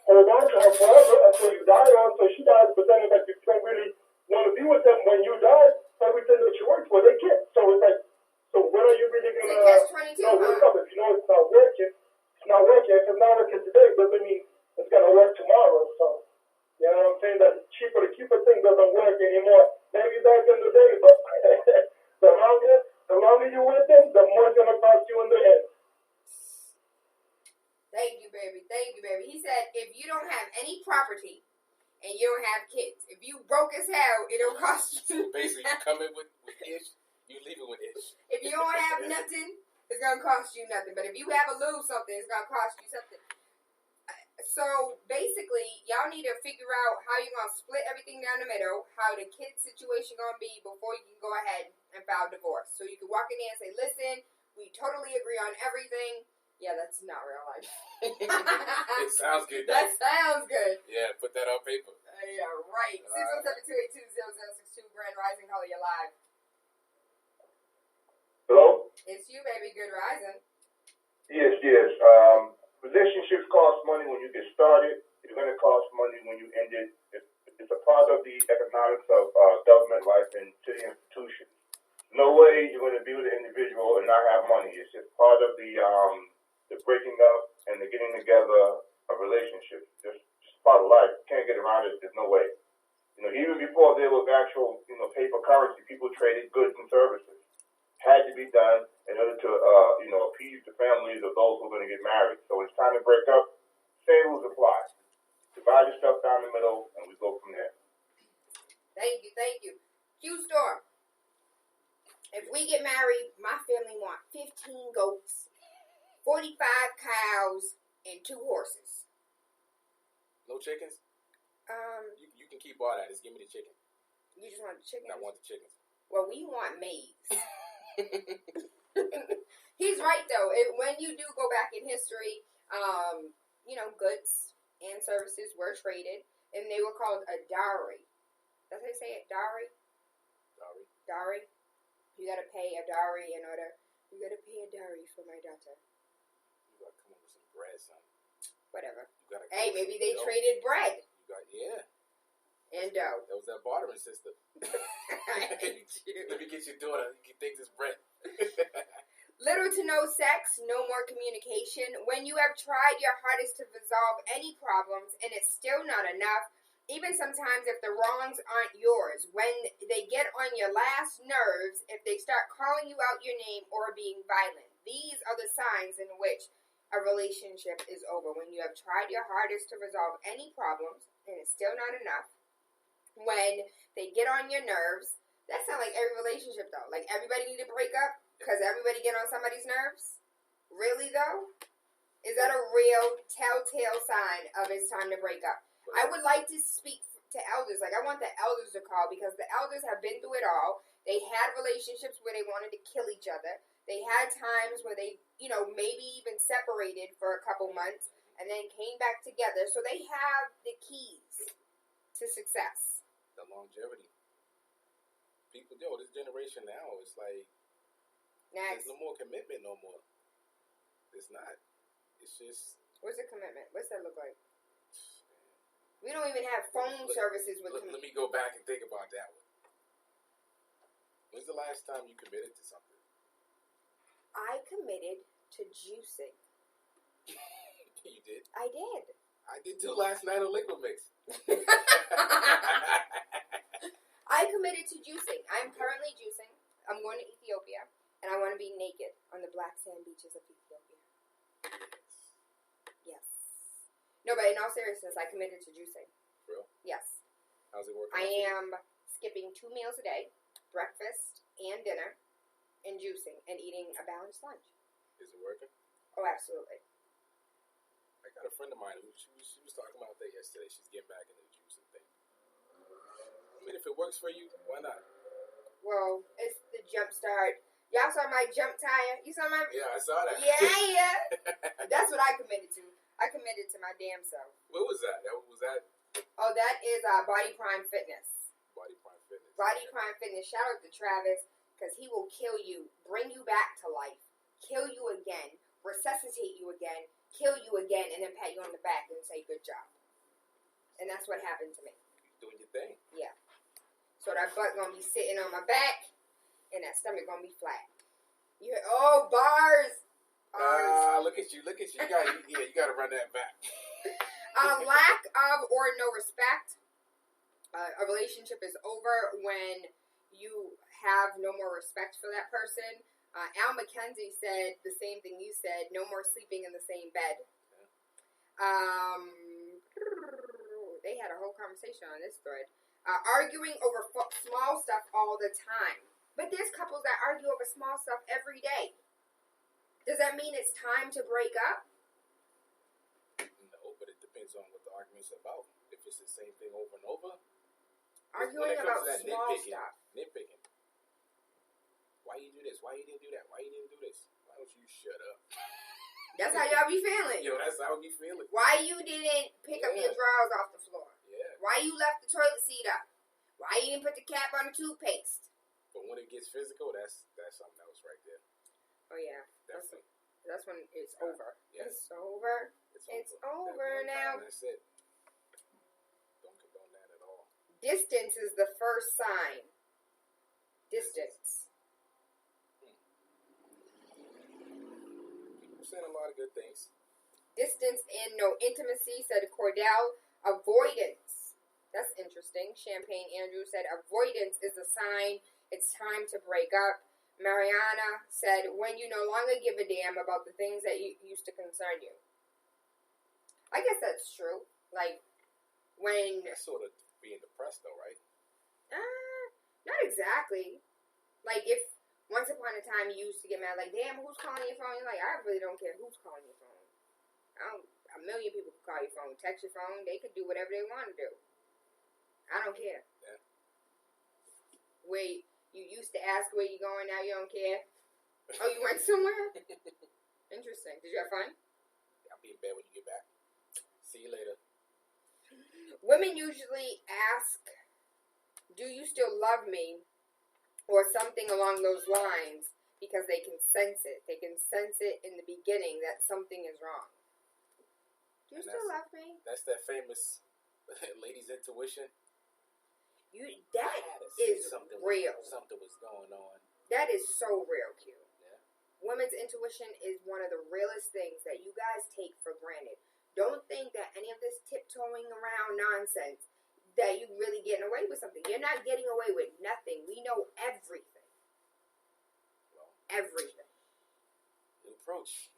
hold on to her forever until you die or until she dies. But then it's like you don't really want to be with them when you die. Everything that you worked for, they get. So it's like, so when are you really going to wake up? If you know it's not working, it's not working. If it's not working today, it doesn't mean it's going to work tomorrow. So, you know what I'm saying? That cheaper to keep a thing doesn't work anymore. Maybe back in the day, but the longer you with them, the more it's going to cost you in the end. Thank you, baby. He said, if you don't have any property and you don't have kids, if you broke as hell, it'll cost you. Basically, you come in with ish, you leave it with ish. If you don't have nothing, it's going to cost you nothing. But if you have a little something, it's going to cost you something. So, basically, y'all need to figure out how you're going to split everything down the middle, how the kid situation going to be before you can go ahead and file divorce. So, you can walk in there and say, listen, we totally agree on everything. Yeah, that's not real life. It sounds good. That sounds good. Yeah, put that on paper. Yeah, right. 617-282-0062, Grand Rising, caller, you live. Hello? It's you, baby. Good rising. Yes. Relationships cost money when you get started. It's going to cost money when you end it. It's a part of the economics of government life and city institutions. No way you're going to be with an individual and not have money. It's just part of the breaking up and the getting together of relationships. Just part of life. You can't get around it. There's no way. You know, even before there was actual, paper currency, people traded goods and services. Had to be done in order to, appease the families of those who are going to get married. So it's time to break up. Same rules apply. Divide yourself down the middle, and we go from there. Thank you. Q-Storm. If we get married, my family want 15 goats, 45 cows, and 2 horses. No chickens? You can keep all that. Just give me the chicken. You just want the chickens? I want the chickens. Well, we want maize. He's right, though. When you do go back in history, goods and services were traded, and they were called a dowry. That's how you say it? Dowry? Dowry. You gotta pay a dowry you gotta pay a dowry for my daughter. You gotta come up with some bread, son. Whatever. You gotta hey, maybe they traded bread. Yeah. And dough. That was that bartering system. I hate you. Let me get your daughter. You can take this bread. Little to no sex, no more communication. When you have tried your hardest to resolve any problems and it's still not enough, even sometimes if the wrongs aren't yours, when they get on your last nerves, if they start calling you out your name or being violent, these are the signs in which a relationship is over. When you have tried your hardest to resolve any problems and it's still not enough, when they get on your nerves. That sounds like every relationship though. Like everybody need to break up because everybody get on somebody's nerves. Really though? Is that a real telltale sign of it's time to break up? I would like to speak to elders. Like I want the elders to call because the elders have been through it all. They had relationships where they wanted to kill each other. They had times where they, maybe even separated for a couple months and then came back together. So they have the keys to success. The longevity. People, this generation now, it's like Next. there's no more commitment no more. It's not. It's just. What's a commitment? What's that look like? We don't even have phone services with Let me go back and think about that one. When's the last time you committed to something? I committed to juicing. You did? I did. I did too last night on Liquid Mix. I committed to juicing. I'm currently juicing. I'm going to Ethiopia, and I want to be naked on the black sand beaches of Ethiopia. Yes. No, but in all seriousness, I committed to juicing. Real? Yes. How's it working? I am skipping 2 meals a day, breakfast and dinner, and juicing, and eating a balanced lunch. Is it working? Oh, absolutely. I got a friend of mine who she was talking about that yesterday. She's getting back into the juicing thing. I mean, if it works for you, why not? Well, it's the jump start. Y'all saw my jump tire? You saw my... Yeah, I saw that. Yeah. That's what I committed to. I committed to my damn self. What was that? Was that? Oh, that is Body Prime Fitness. Body Prime Fitness. Body Prime Fitness. Shout out to Travis, because he will kill you, bring you back to life, kill you again, resuscitate you again, kill you again, and then pat you on the back and say, good job. And that's what happened to me. Doing your thing. Yeah. So that butt gonna be sitting on my back, and that stomach gonna be flat. You hear, bars. Look at you. You gotta run that back. Lack of or no respect. A relationship is over when you have no more respect for that person. Al McKenzie said the same thing you said. No more sleeping in the same bed. They had a whole conversation on this thread. Arguing over small stuff all the time. But there's couples that argue over small stuff every day. Does that mean it's time to break up? No, but it depends on what the argument's about. If it's the same thing over and over. Arguing about small stuff. Nitpicking. Why you do this? Why you didn't do that? Why you didn't do this? Why don't you shut up? That's how y'all be feeling. Yo, that's how we feeling. Why you didn't pick up your drawers off the floor? Yeah. Why you left the toilet seat up? Why you didn't put the cap on the toothpaste? But when it gets physical, that's something else right there. Oh yeah, Definitely. that's when it's over. Yes. It's over. It's over now. That's it. Don't condone that at all. Distance is the first sign. Distance. People saying a lot of good things. Distance and no intimacy, said Cordell. Avoidance. That's interesting. Champagne Andrew said avoidance is a sign it's time to break up. Mariana said when you no longer give a damn about the things that used to concern you. I guess that's true. Like when... That's sort of being depressed though, right? Not exactly. Like if once upon a time you used to get mad, like, damn, who's calling your phone? You're like, I really don't care who's calling your phone. A million people could call your phone, text your phone. They could do whatever they want to do. I don't care. Yeah. Wait, you used to ask where you going, now you don't care? Oh, you went somewhere? Interesting. Did you have fun? I'll be in bed when you get back. See you later. Women usually ask, do you still love me? Or something along those lines, because they can sense it. They can sense it in the beginning that something is wrong. Do you still love me? That's that famous lady's intuition. That I had to see is something real. Something was going on. That is so real, Q. Yeah. Women's intuition is one of the realest things that you guys take for granted. Don't think that any of this tiptoeing around nonsense, that you're really getting away with something. You're not getting away with nothing. We know everything. Well, Everything. new approach.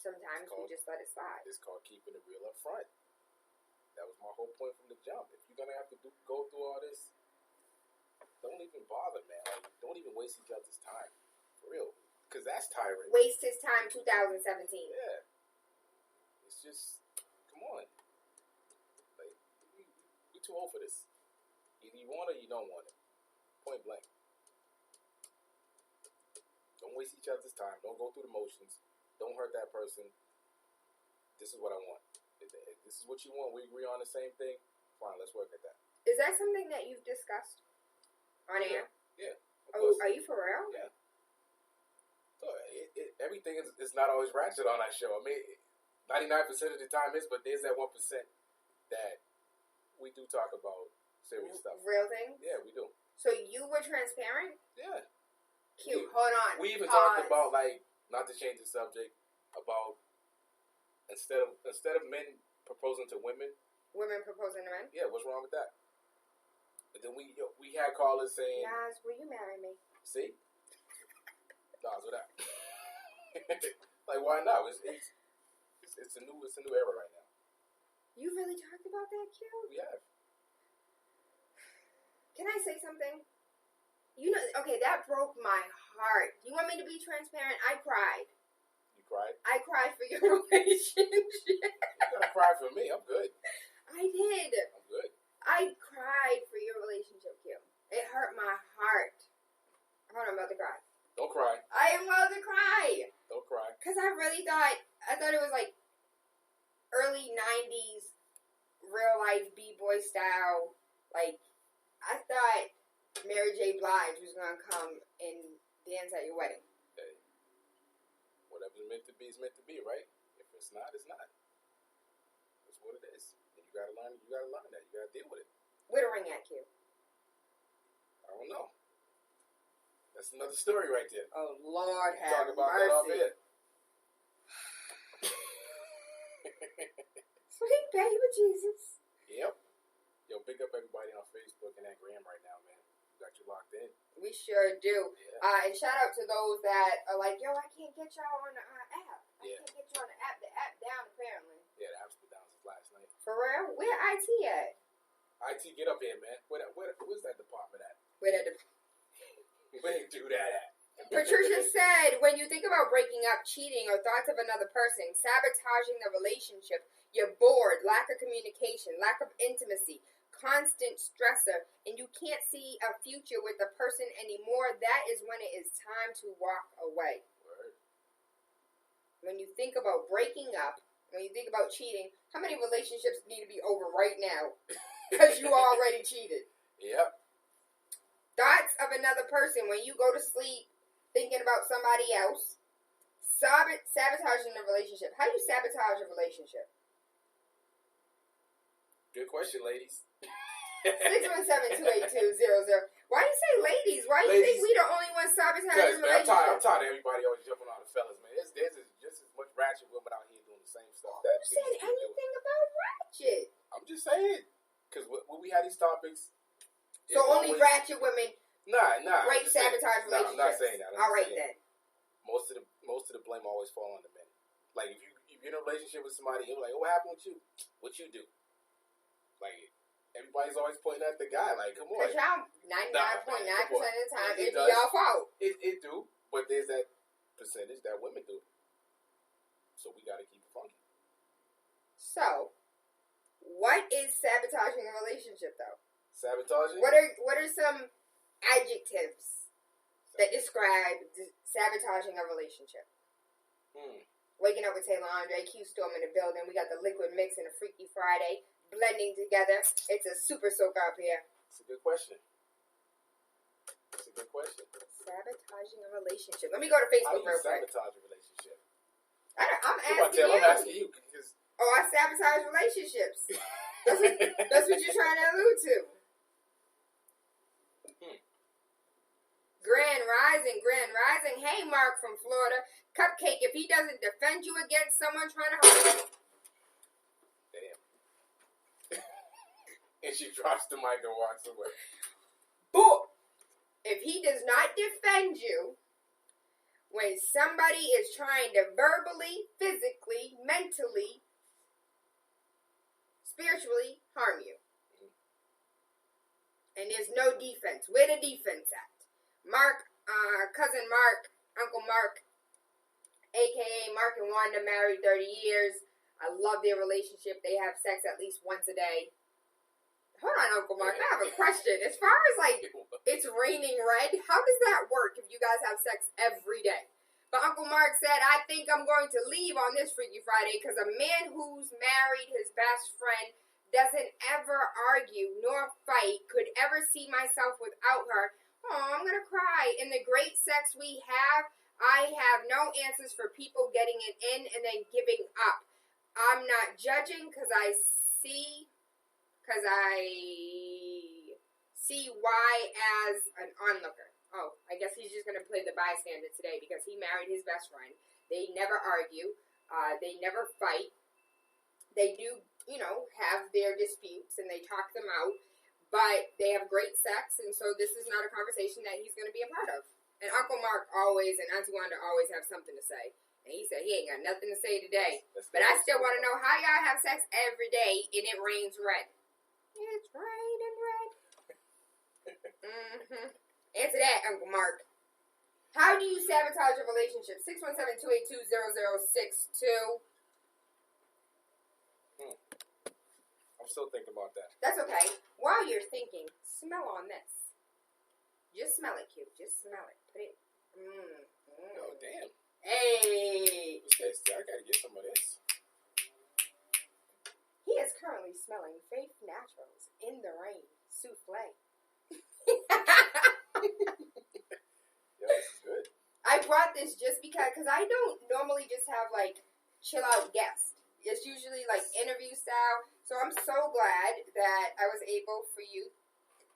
Sometimes we just let it slide. It's called keeping it real up front. That was my whole point from the jump. If you're gonna have to go through all this, don't even bother, man. Like, don't even waste each other's time, for real, because that's tiring. Waste his time 2017. Yeah. It's just, come on. Like, you're too old for this. Either you want it or you don't want it. Point blank. Don't waste each other's time. Don't go through the motions. Don't hurt that person. This is what I want. If this is what you want, we agree on the same thing, fine, let's work at that. Is that something that you've discussed on air? Yeah. Oh, are you for real? Yeah. So everything is not always ratchet on that show. I mean, 99% of the time is, but there's that 1% that we do talk about serious stuff. Real things? Yeah, we do. So you were transparent? Yeah. Cute. Hold on. We even Pause. talked about, like, not to change the subject, about instead of men proposing to women, women proposing to men. yeah, what's wrong with that? And then we had callers saying, Nas, will you marry me? see, Nas, what that? Like, why not? It's a new era right now. You really talked about that, Q? We have. Can I say something? You know, okay, that broke my heart. You want me to be transparent? I cried. You cried? I cried for your relationship. You gotta cry for me. I'm good. I did. I'm good. I cried for your relationship, Q. It hurt my heart. Hold on, I'm about to cry. Don't cry. I am about to cry. Don't cry. Because I thought it was like early 90s real life B-boy style. Like, I thought Mary J. Blige was going to come and dance at your wedding. Hey, whatever's meant to be is meant to be, right? If it's not, it's not. That's what it is. And you gotta learn that. You gotta deal with it. Where the ring at, Q? I don't know. That's another story right there. Oh, Lord have Talk about that off mercy. here. Sweet baby Jesus. Yep. Yo, big up everybody on Facebook and that gram right now, man. We got you locked in. We sure do. Yeah. And shout out to those that are like, yo, I can't get y'all on the app. I Yeah. can't get you on the app. The app down, apparently. Yeah, the app's been down since last night. For real? Where IT at? IT, get up here, man. Where's that department at? Where the Where they do that at? Patricia said, when you think about breaking up, cheating, or thoughts of another person, sabotaging the relationship, you're bored, lack of communication, lack of intimacy, constant stressor, and you can't see a future with the person anymore, that is when it is time to walk away. Word. When you think about breaking up, when you think about cheating, how many relationships need to be over right now? Because you already cheated. Yep. Thoughts of another person when you go to sleep thinking about somebody else. Sabotaging the relationship. How do you sabotage a relationship? Good question, ladies. 617-282-00. Why do you say ladies? Why do you think we the only ones sabotaging Because, man, I'm relationships? tired of everybody always jumping on the fellas, man. There's just as much ratchet women out here doing the same stuff. Who said anything about ratchet? I'm just saying. Because when we had these topics... So only ratchet women Nah. rape, sabotage relationships. I'm not saying that. All right, then. Most of the blame always fall on the men. Like, if you're in a relationship with somebody, you're like, what happened with you? What you do? Like, everybody's always pointing at the guy. Like, come on. Because y'all 99.9% of the time, It it be does. y'all fault. It do. But there's that percentage that women do. So we got to keep it funky. So, what is sabotaging a relationship, though? Sabotaging? What are some adjectives that describe sabotaging a relationship? Waking up with TaylaAndre, Q Storm in the building. We got the liquid mix and the Freaky Friday blending together. It's a super soak up here. It's a good question. Sabotaging a relationship. Let me go to How Facebook do you real quick. sabotage a relationship? I'm Come on, asking Taylor, you. I'm asking you. Because Oh, I sabotage relationships. That's what you're trying to allude to. Grand Rising. Hey, Mark from Florida. Cupcake, if he doesn't defend you against someone trying to harm you. Damn. And she drops the mic and walks away. Boom! If he does not defend you when somebody is trying to verbally, physically, mentally, spiritually harm you. And there's no defense. Where the defense at? Mark, cousin Mark, Uncle Mark, a.k.a. Mark and Wanda, married 30 years. I love their relationship. They have sex at least once a day. Hold on, Uncle Mark. I have a question. As far as, like, it's raining red, how does that work if you guys have sex every day? But Uncle Mark said, I think I'm going to leave on this Freaky Friday because a man who's married his best friend doesn't ever argue nor fight, could ever see myself without her. Oh, I'm going to cry. In the great sex we have, I have no answers for people getting it in and then giving up. I'm not judging because I see why as an onlooker. Oh, I guess he's just going to play the bystander today because he married his best friend. They never argue. They never fight. They do, have their disputes and they talk them out. But they have great sex, and so this is not a conversation that he's going to be a part of. And Uncle Mark always and Auntie Wanda always have something to say. And he said he ain't got nothing to say today. But I still want to know how y'all have sex every day and it rains red. It's raining red. Answer that, Uncle Mark. How do you sabotage a relationship? 617-282-0062. I'm still thinking about that. That's okay. While you're thinking, smell on this. Just smell it, Q. Just smell it. Put it. Oh, damn. Hey. I gotta get some of this. He is currently smelling Faith Naturals in the Rain souffle. Yeah, this is good. I brought this just because I don't normally just have like chill out guests. It's usually like interview style. So I'm so glad that I was able for you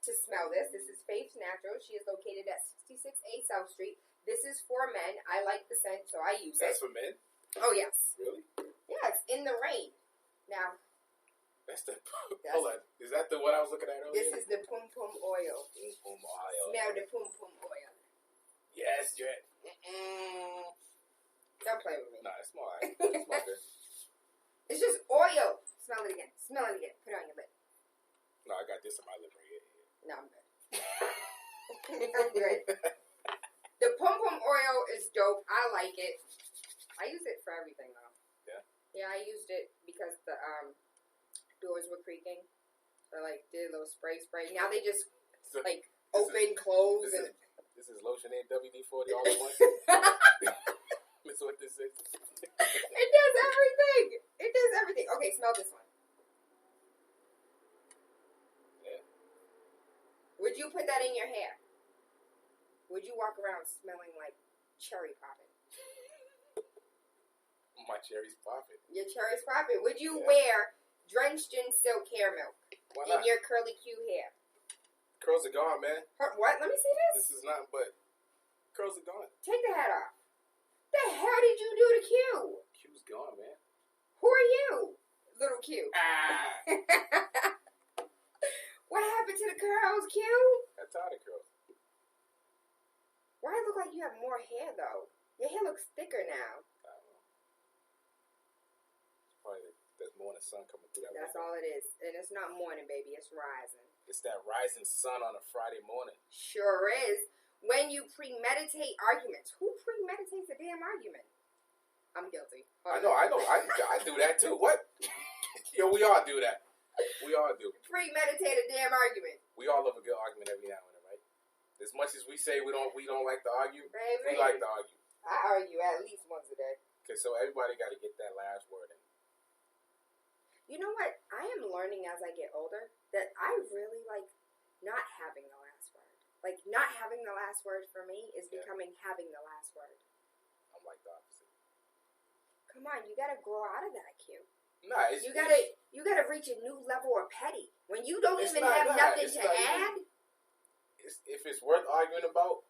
to smell this. This is Faith Naturals. She is located at 66A South Street. This is for men. I like the scent, so I use That's it. for men? Oh, yes. Really? Yeah, it's in the rain. Now. Hold on. Is that the one I was looking at earlier? This is the Pum Pum oil. Pum Pum oil. Smell the Pum Pum oil. Yes, you're Don't play with me. Nah, it smells good. It smells good. It's just oil. Smell it again. Smell it again. Put it on your lip. No, I got this on my lip right here. No, I'm good. I'm good. The Pum Pum oil is dope. I like it. I use it for everything, though. Yeah? Yeah, I used it because the doors were creaking. So I, did a little spray. Now they just, close. This is lotion and WD-40 all in one? That's what this is. It does everything. It does everything. Okay, smell this one. Yeah. Would you put that in your hair? Would you walk around smelling like cherry popping? My cherry's popping. Your cherry's popping. Would you wear drenched in silk hair milk in your curly Q hair? Curls are gone, man. What? Let me see this. This is not, but curls are gone. Take the hat off. The hell did you do to Q? Q's gone, man. Who are you, little Q? What happened to the curls, Q? Got tired of curls. Why it look like you have more hair, though? Your hair looks thicker now. I don't know. It's probably there's morning sun coming through that That's window. all it is. And it's not morning, baby. It's rising. It's that rising sun on a Friday morning. Sure is. When you premeditate arguments. Who premeditates a damn argument? I'm guilty. I know. I do that, too. What? Yo, we all do that. We all do. Premeditate a damn argument. We all love a good argument every now and then, right? As much as we say we don't like to argue, Baby. we like to argue. I argue at least once a day. Okay, so everybody got to get that last word in. You know what? I am learning as I get older that I really like not having the last word. Like, not having the last word for me is becoming having the last word. I'm like the opposite. Come on, you gotta grow out of that, Q. Nah, You gotta reach a new level of petty. When you don't even have nothing to add. If it's worth arguing about,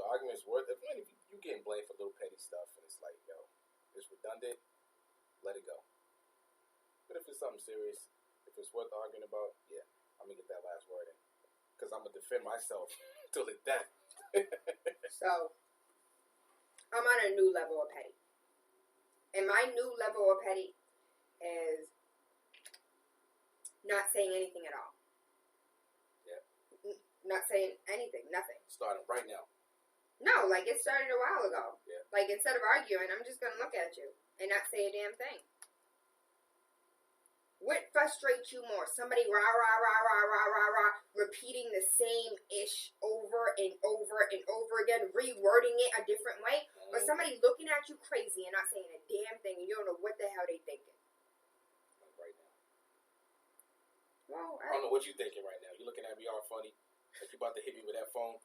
the argument's worth it. If you getting blamed for little petty stuff, and it's like, yo, it's redundant, let it go. But if it's something serious, if it's worth arguing about, yeah, I'm gonna get that last word in, because I'm gonna defend myself till the death. So, I'm on a new level of petty. And my new level of petty is not saying anything at all. Yeah. Not saying anything, nothing. Starting right now. No, like it started a while ago. Yeah. Like instead of arguing, I'm just gonna look at you and not say a damn thing. What frustrates you more? Somebody rah rah rah rah rah rah rah repeating the same ish over and over and over again, rewording it a different way, or somebody looking at you crazy and not saying a damn thing and you don't know what the hell they thinking. Like right now. Well, I don't know what you thinking right now. You looking at me all funny, like you about to hit me with that phone.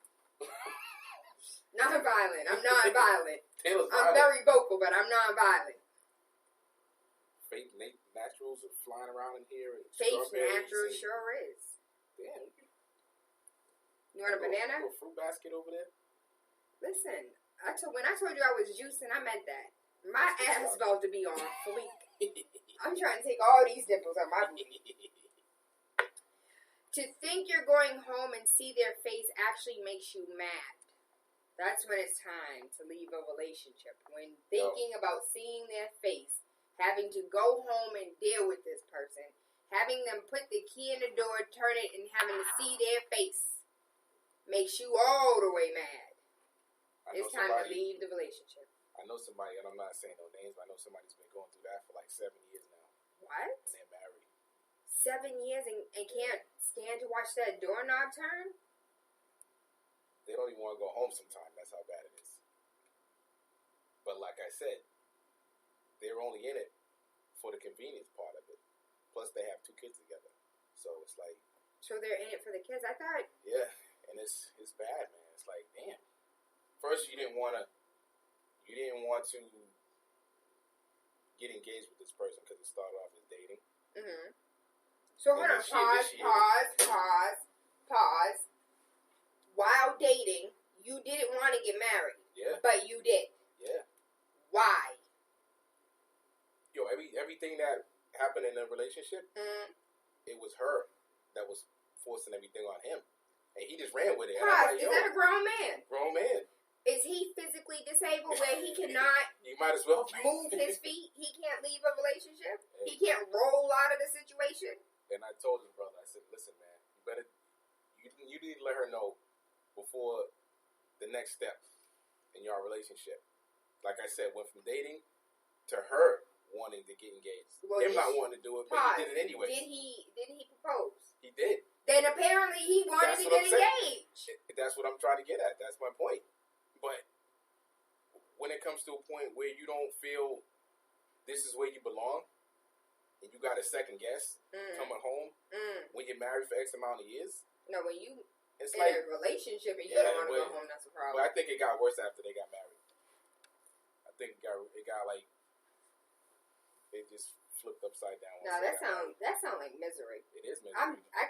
Non-violent. I'm non-violent. Taylor's I'm very vocal, but I'm non-violent. Fake naturals are flying around in here. And Fake natural sure is. Damn. You want a banana? Little fruit basket over there. Listen, when I told you I was juicing, I meant that. My ass about to be on fleek. I'm trying to take all these dimples out my booty. To think you're going home and see their face actually makes you mad. That's when it's time to leave a relationship. When thinking about seeing their face, having to go home and deal with this person, having them put the key in the door, turn it, and having to see their face makes you all the way mad. It's time to leave the relationship. I know somebody, and I'm not saying no names, but I know somebody's been going through that for like 7 years now. What? And they're married. 7 years and can't stand to watch that doorknob turn? They don't even want to go home sometimes. That's how bad it is. But like I said, they're only in it for the convenience part of it. Plus, they have 2 kids together. So it's like... So they're in it for the kids? I thought... Yeah, and it's bad, man. It's like, damn. First, you didn't want to get engaged with this person because it started off as dating. Mm-hmm. So hold on, pause. While dating, you didn't want to get married. Yeah. But you did. Yeah. Why? Yo, everything that happened in the relationship, it was her that was forcing everything on him. And he just ran with it. Pause. Is that a grown man? Grown man. Is he physically disabled where he cannot you might as well move his feet? He can't leave a relationship? He can't roll out of the situation? And I told his brother, I said, listen, man, you need to let her know before the next step in your relationship. Like I said, went from dating to her wanting to get engaged. Well, him not wanting to do it, but he did it anyway. Did he propose? He did. Then apparently he wanted to get engaged. That's what I'm trying to get at. That's my point. But when it comes to a point where you don't feel this is where you belong, and you got a second guess coming home when you're married for X amount of years. No, when you it's in like a relationship and you don't want to go home, that's a problem. But I think it got worse after they got married. I think it got like it just flipped upside down. No, that sound like misery. It is misery. I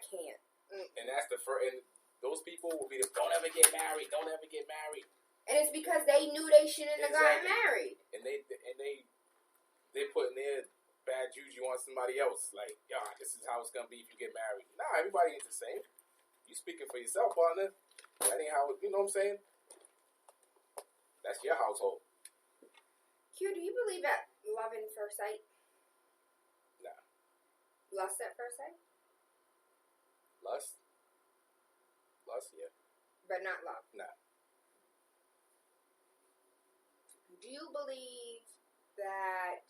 can't. And that's the first. And those people will be the don't ever get married. Don't ever get married. And it's because they knew they shouldn't have gotten married. And they putting their bad juju on somebody else. Like, this is how it's gonna be if you get married. Nah, everybody ain't the same. You speaking for yourself, partner. That ain't how. You know what I'm saying? That's your household. Q, do you believe at love at first sight? Nah. Lust at first sight? Lust, yeah. But not love? Nah. Do you believe that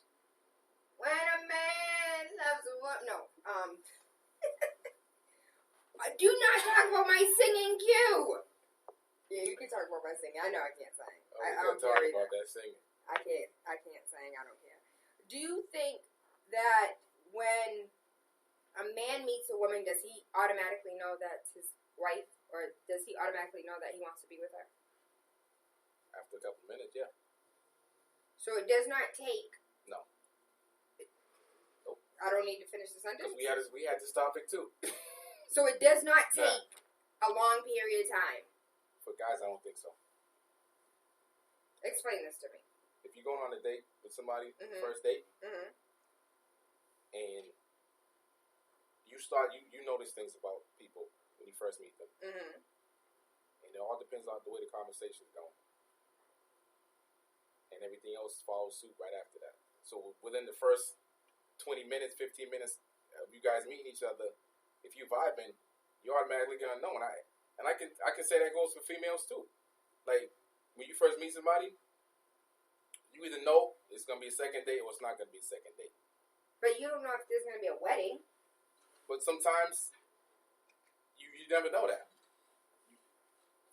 when a man loves a woman... No. Do not talk about my singing, Q! Yeah, you can talk about my singing. I know I can't sing. I don't care about that singing. I can't sing. I don't care. Do you think that when a man meets a woman, does he automatically know that's his wife? Or does he automatically know that he wants to be with her? After a couple minutes, yeah. So it does not take... No. Nope. I don't need to finish the sentence? We had this topic too. So it does not take a long period of time. For guys, I don't think so. Explain this to me. If you're going on a date with somebody, Mm-hmm. first date, Mm-hmm. and you notice things about people when you first meet them. Mm-hmm. And it all depends on the way the conversation is going. And everything else follows suit right after that. So within the first 20 minutes, 15 minutes of you guys meeting each other, if you're vibing, you're automatically gonna know. And I can say that goes for females too. Like when you first meet somebody, you either know it's gonna be a second date or it's not gonna be a second date. But you don't know if there's gonna be a wedding. But sometimes you never know that.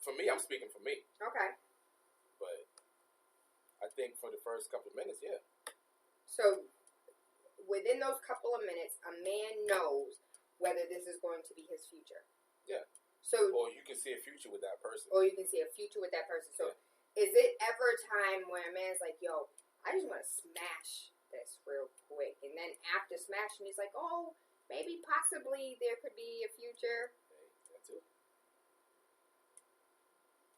For me, I'm speaking for me. Okay. But I think for the first couple of minutes, yeah. So within those couple of minutes, a man knows whether this is going to be his future. Yeah. So, or you can see a future with that person. Or you can see a future with that person. So, Is it ever a time where a man's like, yo, I just want to smash this real quick. And then after smashing, he's like, oh, maybe possibly there could be a future. Hey, that too.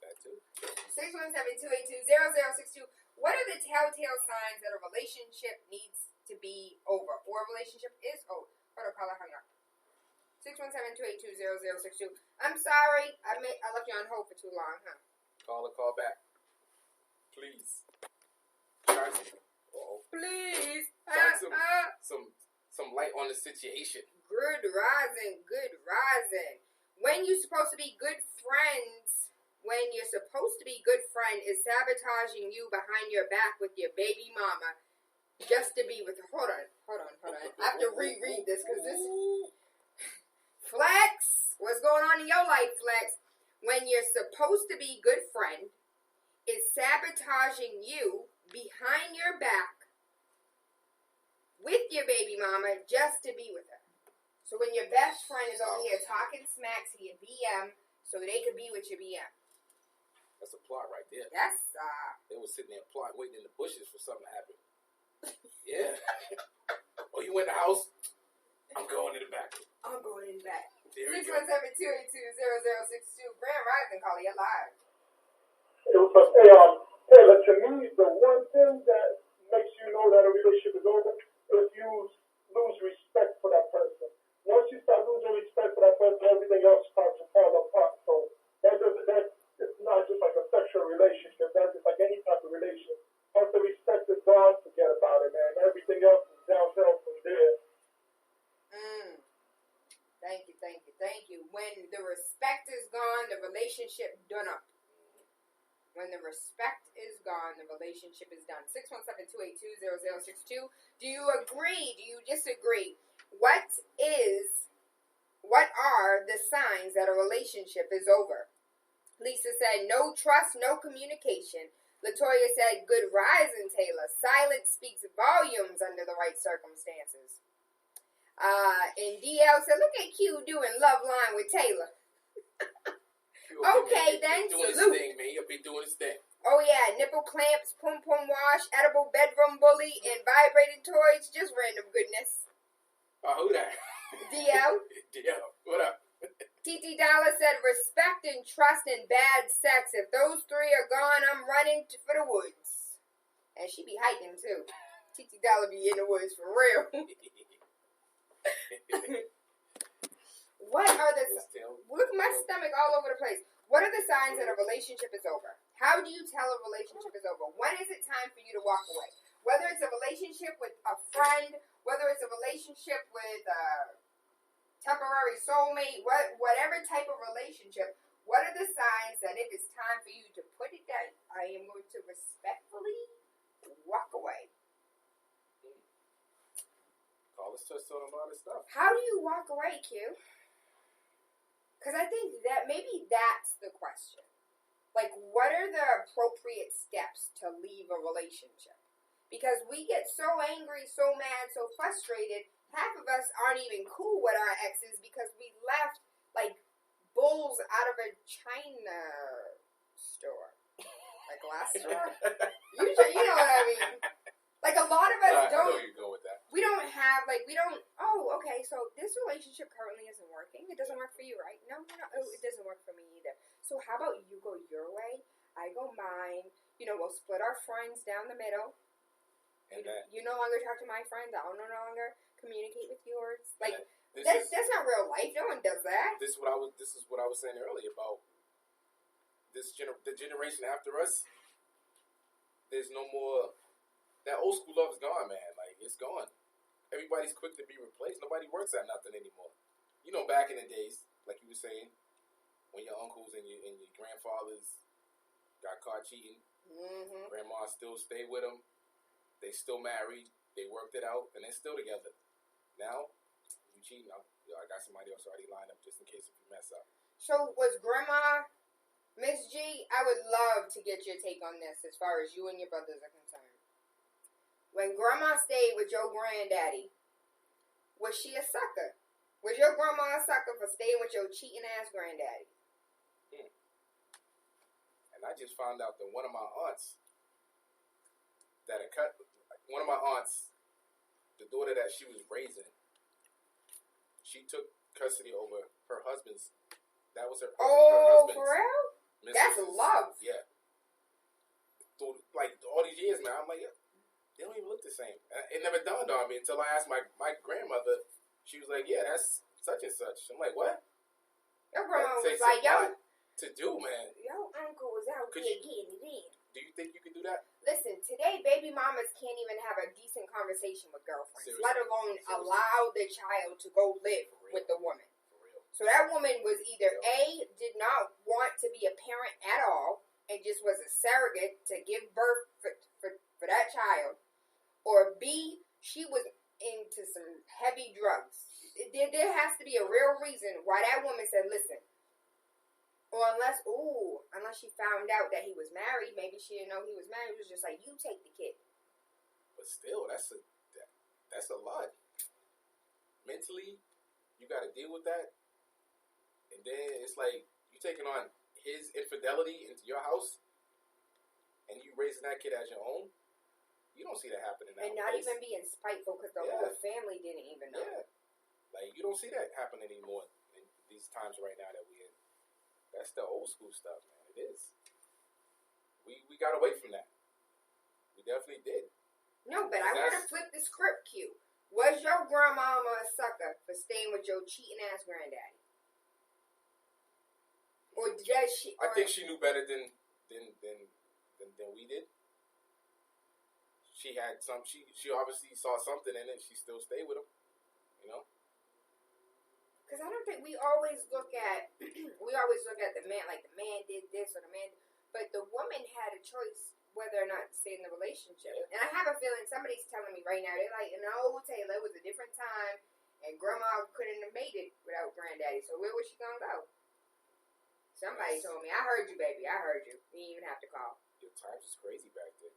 That too. 617-282-0062. What are the telltale signs that a relationship needs to be over? Or a relationship is over? Hold on, caller, hung up. 617-282-0062. I'm sorry. I left you on hold for too long, huh? Call back. Please. Please. Some light on the situation. Good rising. When you're supposed to be good friends, is sabotaging you behind your back with your baby mama just to be with her. Hold on. I have to reread this because this... Flex, what's going on in your life, Flex? When you're supposed to be good friend, is sabotaging you behind your back with your baby mama just to be with her. So when your best friend is over here talking smack to your BM so they could be with your BM. That's a plot right there. They were sitting there plotting, waiting in the bushes for something to happen. Yeah. Oh, you in the house? I'm going in the back. 617-282-0062. Grand Rising, call you live. Taylor, to me, the one thing that makes you know that a relationship is over is you lose respect for that person. Once you start losing respect for that person, everything else starts to fall apart. So it's not just like a sexual relationship. That's just like any type of relationship. Once the respect is gone, forget about it, man. Everything else is downhill from there. Thank you. When the respect is gone, the relationship done up. When the respect is gone, the relationship is done. 617-282-0062. Do you agree? Do you disagree? What are the signs that a relationship is over? Lisa said, no trust, no communication. Latoya said, good rising, Tayla. Silence speaks volumes under the right circumstances. And DL said, look at Q doing Love Line with Tayla. Okay, then, doing salute. His thing, man. He'll be doing his thing. Oh, yeah, nipple clamps, pum-pum wash, edible bedroom bully, and vibrating toys. Just random goodness. Who that? DL. DL, what up? TT Dollar said, respect and trust and bad sex. If those three are gone, I'm running for the woods. And she be hiking, too. TT Dollar be in the woods for real. What are the... Look, my stomach all over the place. What are the signs that a relationship is over? How do you tell a relationship is over? When is it time for you to walk away? Whether it's a relationship with a friend, whether it's a relationship with a temporary soulmate, whatever type of relationship, what are the signs that it is time for you to put it down? I am going to respectfully walk away. Call us touched on a lot of stuff. How do you walk away, Q? Because I think that maybe that's the question. Like, what are the appropriate steps to leave a relationship? Because we get so angry, so mad, so frustrated. Half of us aren't even cool with our exes because we left like bulls out of a China store. Like glass store? You know what I mean? Like a lot of us don't. I know you go with that. We don't have, like, we don't, oh, okay, so this relationship currently isn't working. It doesn't work for you, right? No, it doesn't work for me either. So how about you go your way, I go mine. We'll split our friends down the middle. And You no longer talk to my friends. I'll no longer communicate with yours. Like, that's not real life. No one does that. This is what I was saying earlier about the generation after us. There's no more. That old school love is gone, man. Like, it's gone. Everybody's quick to be replaced. Nobody works at nothing anymore. Back in the days, like you were saying, when your uncles and your grandfathers got caught cheating, grandma still stayed with them. They still married. They worked it out, and they're still together. Now, you cheating, I got somebody else already lined up just in case if you mess up. So, was Grandma, Miss G, I would love to get your take on this as far as you and your brothers are concerned. When Grandma stayed with your granddaddy, was she a sucker? Was your grandma a sucker for staying with your cheating ass granddaddy? And I just found out that one of my aunts, the daughter that she was raising, she took custody over her husband's. That was her. Oh, her for real? Mrs. That's love. Yeah. Like all these years, man, I'm like, they don't even look the same. It never dawned on me until I asked my grandmother. She was like, yeah, that's such and such. I'm like, what? Your grandma was like, yo. To do, man. Your uncle was out there getting it in. Do you think you can do that? Listen, today baby mamas can't even have a decent conversation with girlfriends, Seriously. let alone allow the child to go live with the woman. For real. So that woman was either A, did not want to be a parent at all, and just was a surrogate to give birth for that child, or B, she was into some heavy drugs. There has to be a real reason why that woman said, listen, or unless she found out that he was married, maybe she didn't know he was married, it was just like, you take the kid. But still, that's a lot. Mentally, you got to deal with that. And then it's like, you taking on his infidelity into your house, and you raising that kid as your own. You don't see that happening nowadays. And not even being spiteful because the whole family didn't even know. Yeah. Like, you don't see that happen anymore in these times right now that we're in. That's the old school stuff, man. It is. We got away from that. We definitely did. No, but I want to flip the script, Q. Was your grandmama a sucker for staying with your cheating ass granddaddy? Or does she? I think she knew better than we did. She had some. She obviously saw something in it. She still stayed with him. Because I don't think we always look at the man, like the man did this or the man, but the woman had a choice whether or not to stay in the relationship. Yeah. And I have a feeling somebody's telling me right now, they're like, no, Tayla, it was a different time, and grandma couldn't have made it without granddaddy, so where was she going to go? Somebody told me, I heard you, baby, I heard you. You didn't even have to call. Your times was crazy back then,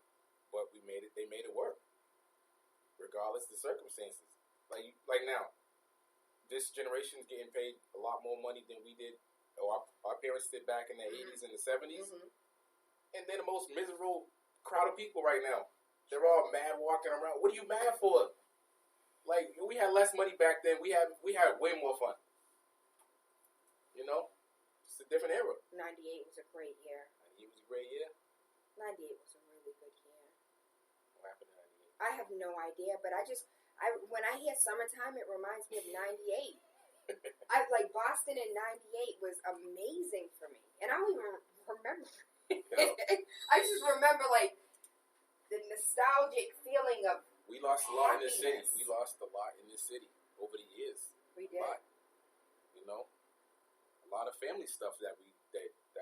but they made it work, regardless of the circumstances. Like now, this generation is getting paid a lot more money than we did, or our parents did back in the 80s and the 70s. Mm-hmm. And they're the most miserable crowd of people right now. They're all mad walking around. What are you mad for? Like, we had less money back then. We had way more fun. It's a different era. 98 was a great year. 98 was a great year? 98 was a really good year. What happened in 98? I have no idea, but when I hear summertime, it reminds me of 98. Boston in 98 was amazing for me. And I don't even remember. I just remember, the nostalgic feeling of we lost a lot in this city. We lost a lot in this city over the years. We did. A lot of family stuff that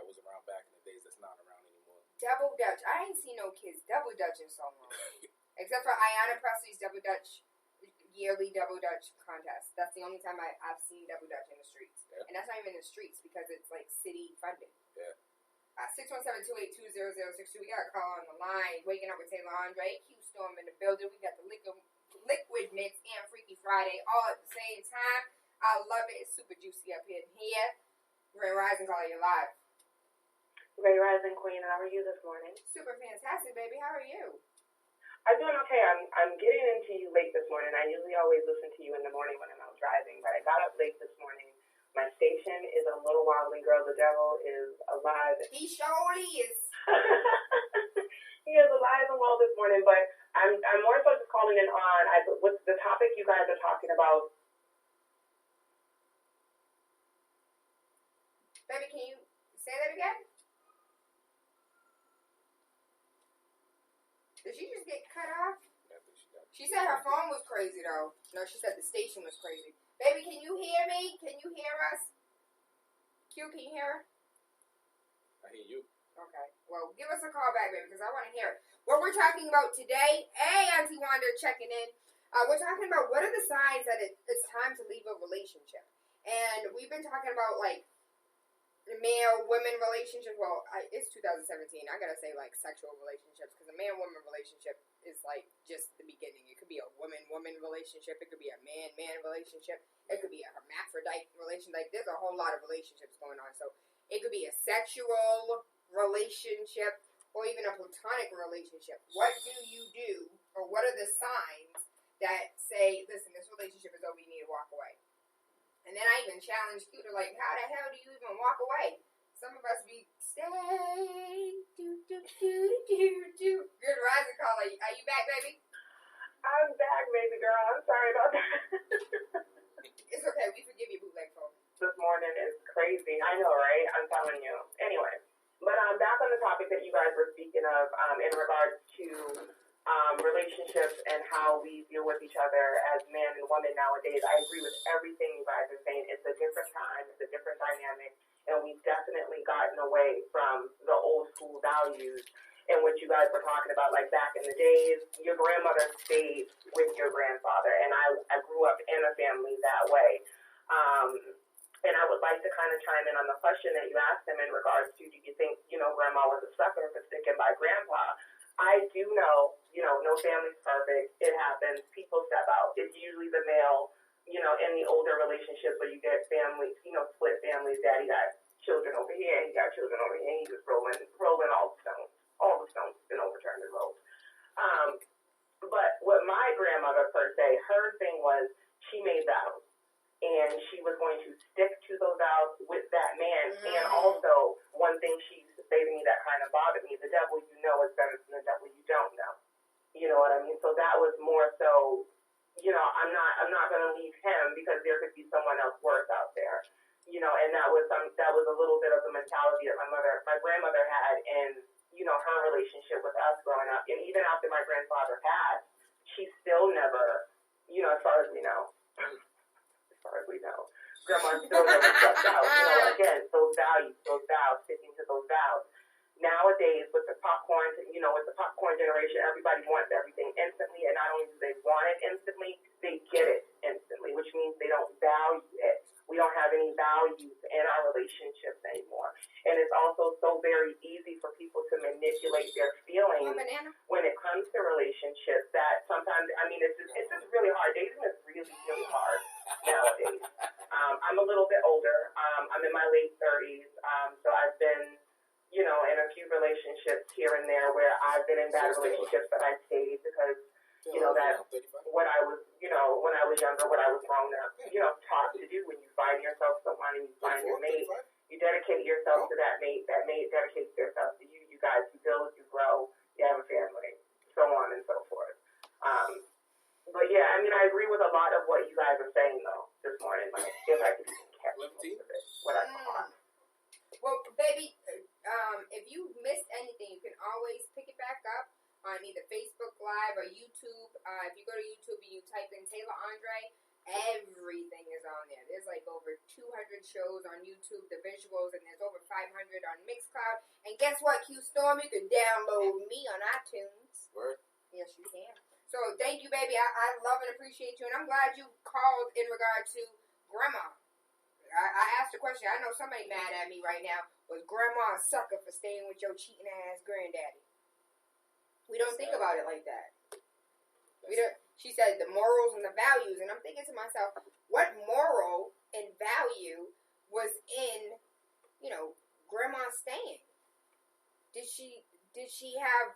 was around back in the days that's not around anymore. Double Dutch. I ain't seen no kids double Dutch in so long. Except for Ayanna Presley's double Dutch, yearly double Dutch contest. That's the only time I've seen double Dutch in the streets. Yeah. And that's not even in the streets because it's city funded. Yeah. 617-282-0062. We got a call on the line. Waking up with TaylaAndre. Q Storm in the building. We got the Liquid Mix and Freaky Friday all at the same time. I love it. It's super juicy up here. Ray Rising calling you live. Ray Rising Queen, how are you this morning? Super fantastic, baby. How are you? I'm doing okay. I'm getting into you late this morning. I usually always listen to you in the morning when I'm out driving, but I got up late this morning. My station is a little wobbly, girl. The devil is alive. He surely is. He is alive and well this morning, but I'm more so just calling in on what's the topic you guys are talking about. Baby, can you say that again? Did she just get cut off? She said her phone was crazy, though. No, she said the station was crazy. Baby, can you hear me? Can you hear us? Q, can you hear her? I hear you. Okay. Well, give us a call back, baby, because I want to hear it. What we're talking about today, hey, Auntie Wanda checking in. We're talking about what are the signs that it's time to leave a relationship. And we've been talking about, like, male-women relationships. Well, it's 2017. I gotta say, like, sexual relationships, because a man-woman relationship is, like, just the beginning. It could be a woman-woman relationship. It could be a man-man relationship. It could be a hermaphrodite relationship. Like, there's a whole lot of relationships going on. So, it could be a sexual relationship or even a platonic relationship. What do you do, or what are the signs that say, listen, this relationship is over, you need to walk away? And then I even challenged you to, like, how the hell do you even walk away? Some of us be, stay, do. Good rising call. Are you back, baby? I'm back, baby girl. I'm sorry about that. It's okay. We forgive you, bootleg phone. This morning is crazy. I know, right? I'm telling you. Anyway, but back on the topic that you guys were speaking of in regards to relationships and how we deal with each other as man and woman nowadays. I agree with everything you guys are saying. It's a different time. It's a different dynamic. And we've definitely gotten away from the old school values and what you guys were talking about, like back in the days, your grandmother stayed with your grandfather. And I grew up in a family that way. And I would like to kind of chime in on the question that you asked him in regards to, do you think, grandma was a sucker for sticking by grandpa? I do know, no family's perfect. It happens. People step out. It's usually the male, in the older relationships where you get families, split families. Daddy got children over here, and he got children over here. And he just rolling all the stones. All the stones have been overturned and rolled. But what my grandmother, per se, her thing was she made vows. And she was going to stick to those vows with that man. Mm. And also, one thing she used to say to me that kind of bothered me, the devil you know is better than the devil you don't know. You know what I mean? So that was more so, I'm not going to leave him because there could be someone else worse out there. And that was a little bit of the mentality that my grandmother had in, her relationship with us growing up. And even after my grandfather passed, she still never, as far as we know, grandma still never stepped out. Again, those vows, sticking to those vows. Nowadays, with the popcorn generation, everybody wants everything instantly, and not only do they want it instantly, they get it instantly, which means they don't value it. We don't have any values in our relationships anymore. And it's also so very easy for people to manipulate their feelings when it comes to relationships that sometimes, it's just really hard. Dating is really, really hard nowadays. I'm a little bit older. I'm in my late 30s. So I've been, in a few relationships here and there where I've been in bad relationships that I stayed because, that what I was, when I was younger, what I was wrong to, taught to do when you find yourself someone and you find your mate, you dedicate yourself to that mate dedicates yourself to you. You guys, you build, you grow, you have a family, so on and so forth. But yeah, I agree with a lot of what you guys are saying though this morning. Like, if I could even catch most of it, what I thought. Well, baby, if you missed anything, you can always pick it back up on either Facebook Live or YouTube. If you go to YouTube and you type in TaylaAndre, everything is on there. There's like over 200 shows on YouTube, the visuals, and there's over 500 on Mixcloud. And guess what, Q Storm? You can download me on iTunes. Word? Yes, you can. So thank you, baby. I love and appreciate you, and I'm glad you called in regard to Grandma. I asked a question. I know somebody mad at me right now. Was Grandma a sucker for staying with your cheating ass granddaddy? We don't think about it like that. We don't. She said the morals and the values, and I'm thinking to myself, what moral and value was in, Grandma staying? Did she have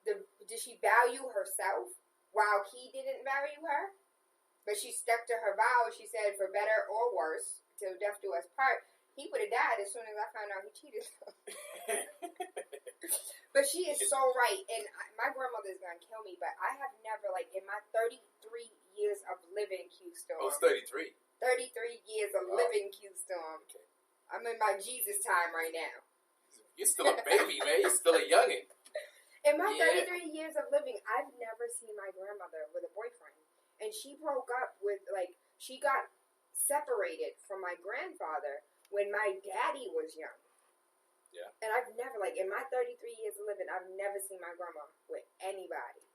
did she value herself while he didn't value her? But she stuck to her vows. She said, for better or worse, till death do us part. He would have died as soon as I found out he cheated. But she is so right. And my grandmother's going to kill me. But I have never, like, in my 33 years of living, Q-Storm. Oh, it's 33. 33 years of living, Q-Storm. Okay. I'm in my Jesus time right now. You're still a baby, man. You're still a youngin'. In my 33 years of living, I've never seen my grandmother with a boyfriend. And she broke up with, like, she got separated from my grandfather when my daddy was young. Yeah. And I've never, like, in my 33 years of living, I've never seen my grandma with anybody.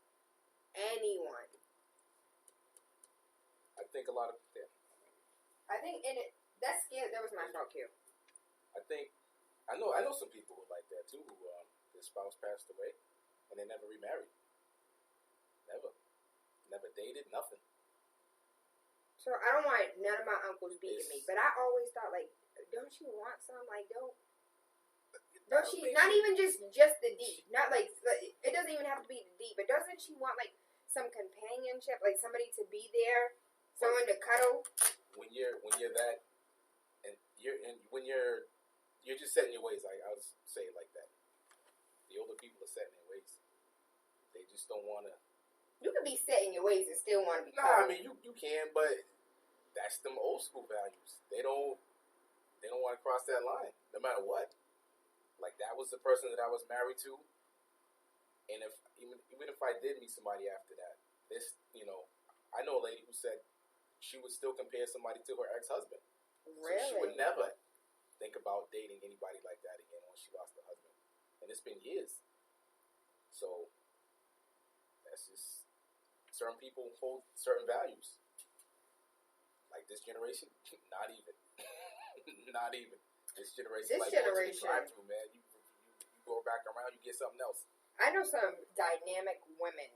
Anyone. I think a lot of, yeah. I think that was my thought, Q. I know some people who like that, too, who, their spouse passed away, and they never remarried. Never dated, nothing. So I don't want none of my uncles beating me, but I always thought, like, don't you want some? Like, don't she? Not even just the D. Not like it doesn't even have to be the D, but doesn't she want like some companionship, like somebody to be there, someone to cuddle? When you're that, and when you're just set in your ways. Like, I'll say it like that. The older people are set in their ways. They just don't want to. You can be set in your ways and still want to be. Nah, I mean you can, but that's them old school values. They don't want to cross that line, no matter what. Like, that was the person that I was married to, and even if I did meet somebody after that, I know a lady who said she would still compare somebody to her ex-husband. Really? So she would never think about dating anybody like that again when she lost her husband, and it's been years. So that's just. Certain people hold certain values. Like this generation, not even. Not even. This generation, drive-through, man. You go back around, you get something else. I know some dynamic women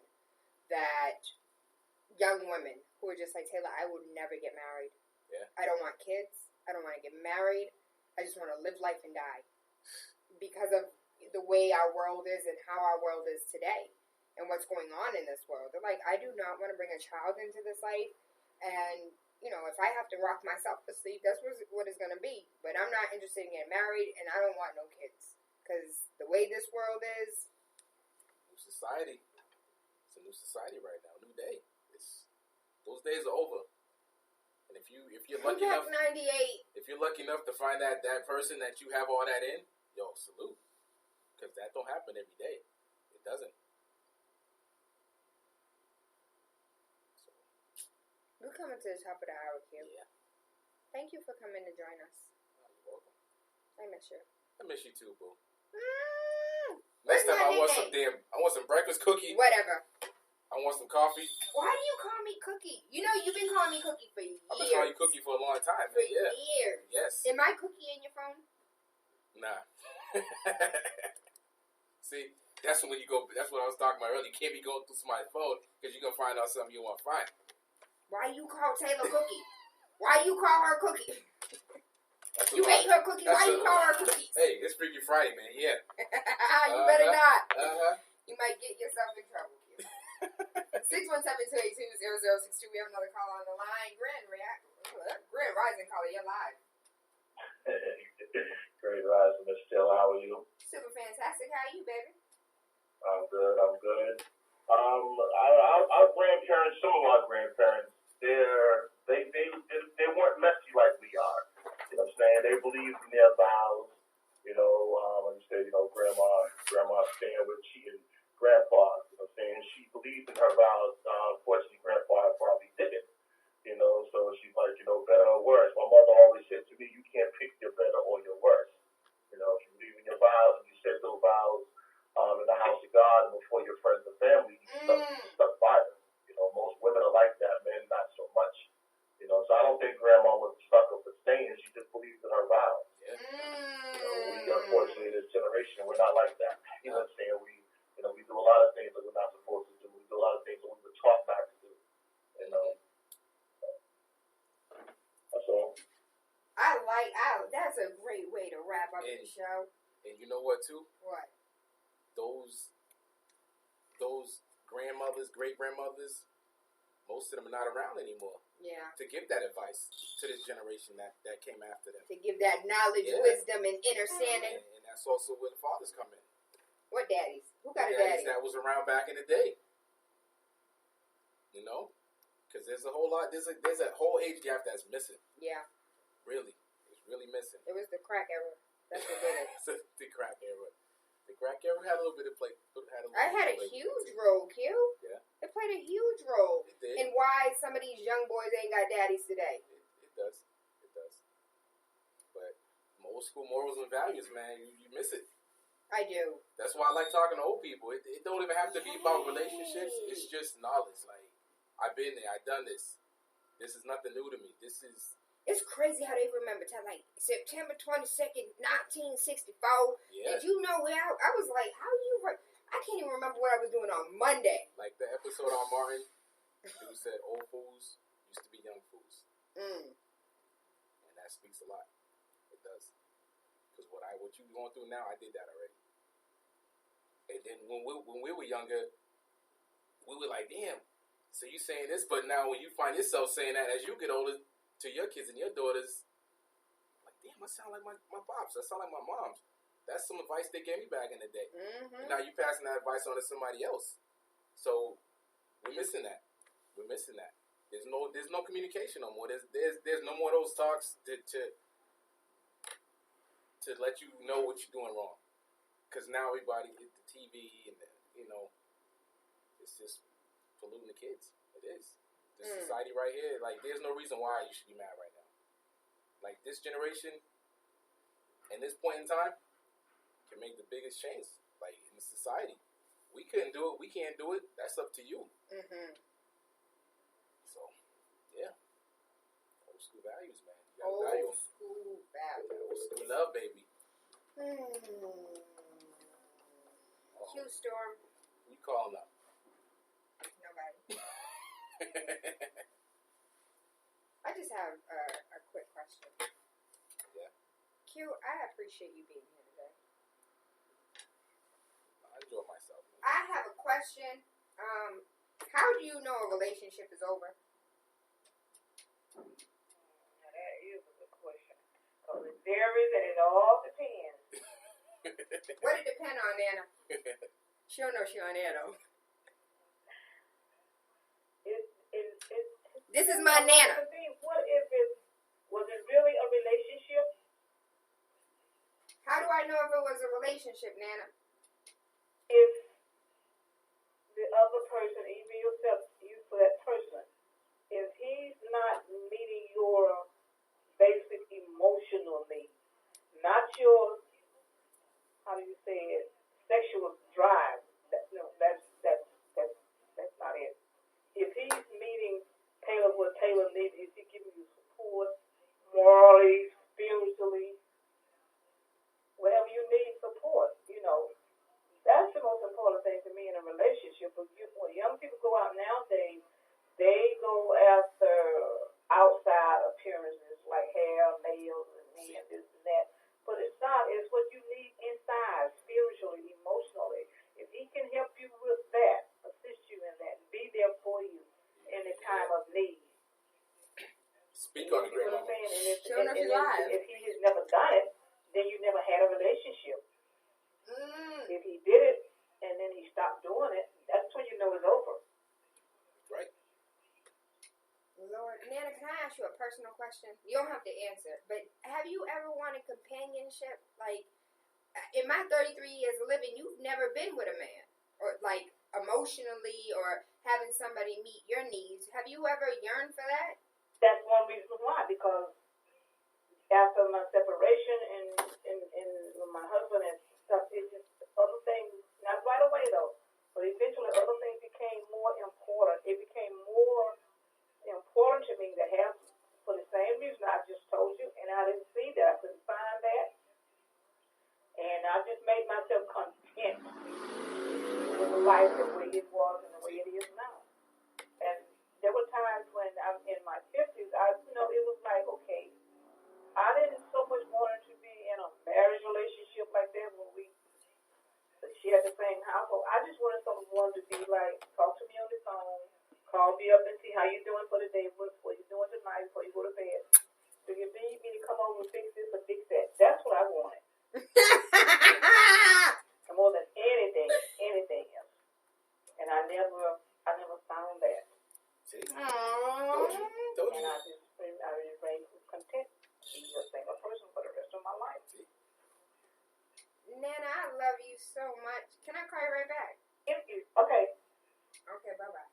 young women who are just like, Tayla, I would never get married. Yeah. I don't want kids. I don't want to get married. I just want to live life and die. Because of the way our world is and how our world is today. And what's going on in this world. They're like, I do not want to bring a child into this life. And, if I have to rock myself to sleep, that's what it's going to be. But I'm not interested in getting married, and I don't want no kids. Because the way this world is. New society. It's a new society right now. New day. Those days are over. And if you're lucky enough. 98. If you're lucky enough to find that person that you have all that in, yo, salute. Because that don't happen every day. It doesn't. We're coming to the top of the hour, Q. Yeah. Thank you for coming to join us. You're welcome. I miss you. I miss you too, boo. Where's Next time my I want nickname? some breakfast cookie. Whatever. I want some coffee. Why do you call me Cookie? You've been calling me Cookie for years. I've been calling you Cookie for a long time. For yeah. years. Yes. Am I Cookie in your phone? Nah. See, that's what I was talking about earlier. You can't be going through somebody's phone because you're going to find out something you want to find. Why you call Tayla Cookie? Why you call her Cookie? You hate her Cookie. Why you call her Cookie? Hey, it's Freaky Friday, man. Yeah. You better not. Uh-huh. You might get yourself in trouble. 617-282-0062. We have another call on the line. Grand Rising caller, you're live. Great Rising, Miss Taylor. How are you? Super fantastic. How are you, baby? I'm good. Our grandparents, some of our grandparents, they weren't messy like we are. You know what I'm saying? They believed in their vows. Like you said, grandma staying with cheating grandpa. You know what I'm saying? She believed in her vows. Unfortunately, grandpa probably didn't. So she's like, better or worse. My mother always said to me, you can't pick your better or your worse. If you believe in your vows and you said those vows in the house of God and before your friends and family, you stuck by them. Most women are like that, men not so much. So I don't think grandma was stuck up for staying. She just believed in her vows. Yeah. We unfortunately, this generation, we're not like that. You know what I'm saying? We do a lot of things that we're not supposed to do. We do a lot of things that we were taught not to do. That's all. That's a great way to wrap up the show. And you know what, too? What? Those those grandmothers, great-grandmothers, most of them are not around anymore. Yeah. To give that advice to this generation that came after them. To give that knowledge, wisdom, and understanding. And that's also where the fathers come in. What daddies? Who got a daddies daddy? that was around back in the day. You know? Because there's a whole lot, there's a whole age gap that's missing. Yeah. Really. It's really missing. It was the crack era. That's what did it. The crack era. The crack era had a little bit of play. I had a huge role, Q. Yeah. It played a huge role It did. in why some of these young boys ain't got daddies today. It does. It does. But old school morals and values, man, you miss it. I do. That's why I like talking to old people. It don't even have to be about relationships. It's just knowledge. Like, I've been there. I've done this. This is nothing new to me. It's crazy how they remember time, like September 22nd, 1964. Yeah. Did you know where I was like, how you, I can't even remember what I was doing on Monday. Like the episode on Martin, who said old fools used to be young fools. And that speaks a lot. It does. Because what you going through now, I did that already. And then when we were younger, we were like, damn, so you saying this, but now when you find yourself saying that as you get older to your kids and your daughters, like, damn, I sound like my pops. I sound like my moms. That's some advice they gave me back in the day. And now you passing that advice on to somebody else. So we're missing that. We're missing that. There's no communication no more. There's no more of those talks to let you know what you're doing wrong. Because now everybody hit the TV and it's just polluting the kids. It is. This society right here, like, there's no reason why you should be mad right now. Like, this generation and this point in time can make the biggest change, like, in the society. We couldn't do it. We can't do it. That's up to you. So, yeah. Old school values, man. You gotta value them. School values. Old school love, baby. Q Storm. Who you calling up? Nobody. I just have a quick question. Yeah. Q, I appreciate you being here today. I enjoy myself. Man. I have a question. How do you know a relationship is over? Now that is a good question. Because it varies and it all depends. What it depend on, Nana? She don't know she on air though. This is my Nana. What if was it really a relationship? How do I know if it was a relationship, Nana? If the other person, even yourself, you for that person, if he's not meeting your basic emotional needs, not your, how do you say it, sexual drive, that's not it. If he's meeting Tayla what Tayla needs, is he giving you support, morally, spiritually, whatever you need support, that's the most important thing to me in a relationship. When young people go out nowadays, they go after outside appearances like hair, nails, and this and that. But it's not. It's what you need inside, spiritually, emotionally. If he can help you with that, assist you in that, be there for you in the time of need. Speak on it, Grandma. If he has never done it, then you never had a relationship. If he did it and then he stopped doing it, that's when you know it's over. Right. Lord, Nana, can I ask you a personal question? You don't have to answer, but have you ever wanted companionship? Like, in my 33 years of living, you've never been with a man, or like emotionally, or having somebody meet your needs. Have you ever yearned for that? That's one reason why, because after my separation and with my husband and stuff, it's just other things, not right away though, but eventually other things became more important. It became more important to me to have, for the same reason I just told you, and I didn't see that. I couldn't find that. And I just made myself content with the life the way it was and the way it is now. And there were times when I'm in my 50s, it was like, okay, I didn't so much want to be in a marriage relationship like that when she had the same household. I just wanted someone to be like, talk to me on the phone, call me up and see how you doing for the day, what you doing tonight before you go to bed. Do you need me to come over and fix this or fix that? That's what I wanted. And more than anything else. And I never found that. See? Told you. And I just remained content to be a single person for the rest of my life. See? Nana, I love you so much. Can I call you right back? Okay. Okay, bye-bye.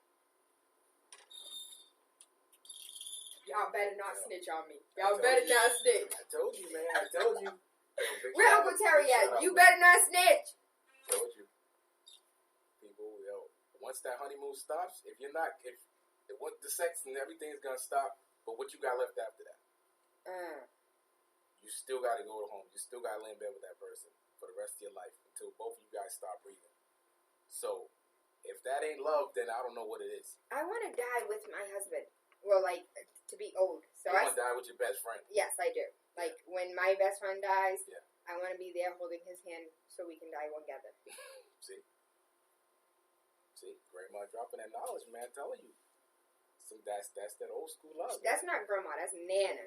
Y'all better not snitch on me. Y'all better not snitch. I told you, man. I told you. Where Uncle Terry at? You better not snitch. Told you. People, once that honeymoon stops, if the sex and everything is gonna stop, but what you got left after that? You still gotta go home. You still gotta lay in bed with that person for the rest of your life until both of you guys stop breathing. So, if that ain't love, then I don't know what it is. I want to die with my husband. Well, like, to be old. So you want to die with your best friend? Yes, I do. Like, when my best friend dies, yeah. I want to be there holding his hand so we can die together. See, Grandma dropping that knowledge, man, telling you. That's that old school love. That's not Grandma, that's Nana.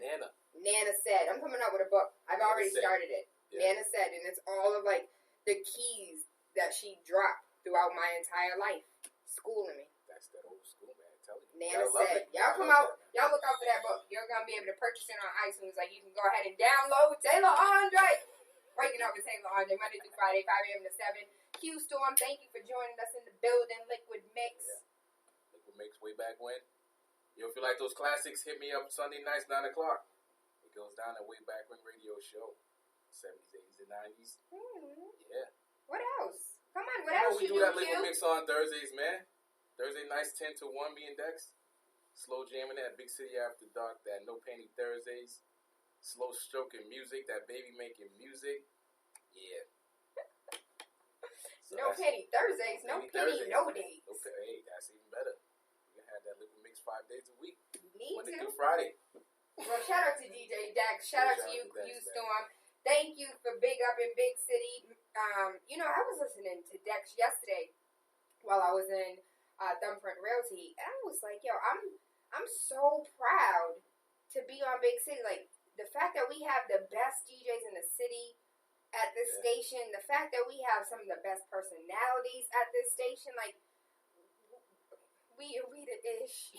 Nana said. I'm coming out with a book. I've already started it. Yeah. Nana said, and it's all of, like, the keys that she dropped throughout my entire life, schooling me. That's that old school, man. Nana said, y'all come out, y'all look out for that book. You're going to be able to purchase it on iTunes. Like, you can go ahead and download TaylaAndre. Waking Up with TaylaAndre, Monday through Friday, 5 a.m. to 7. Q Storm, thank you for joining us in the building. Liquid Mix. Yeah. Liquid Mix way back when. You feel like those classics hit me up Sunday nights, 9 o'clock. It goes down that way back when radio show. 70s, 80s, and 90s. Yeah. What else? Come on, what else we you do that Q? Liquid Mix on Thursdays, man. Thursday nights 10 to 1, me and Dex. Slow jamming that Big City After Dark, that No Penny Thursdays. Slow stroking music, that baby making music. Yeah. So no Penny Thursdays, no penny, no days. Okay, hey, that's even better. We can have that Liquid Mix 5 days a week. Monday through Friday. Well, shout out to DJ Dex. Shout out to you, Q Storm. Thank you for Big Up in Big City. I was listening to Dex yesterday while I was in Thumbprint Realty, and I was like, yo, I'm so proud to be on Big City. Like, the fact that we have the best DJs in the city at this station, the fact that we have some of the best personalities at this station, like, we the ish.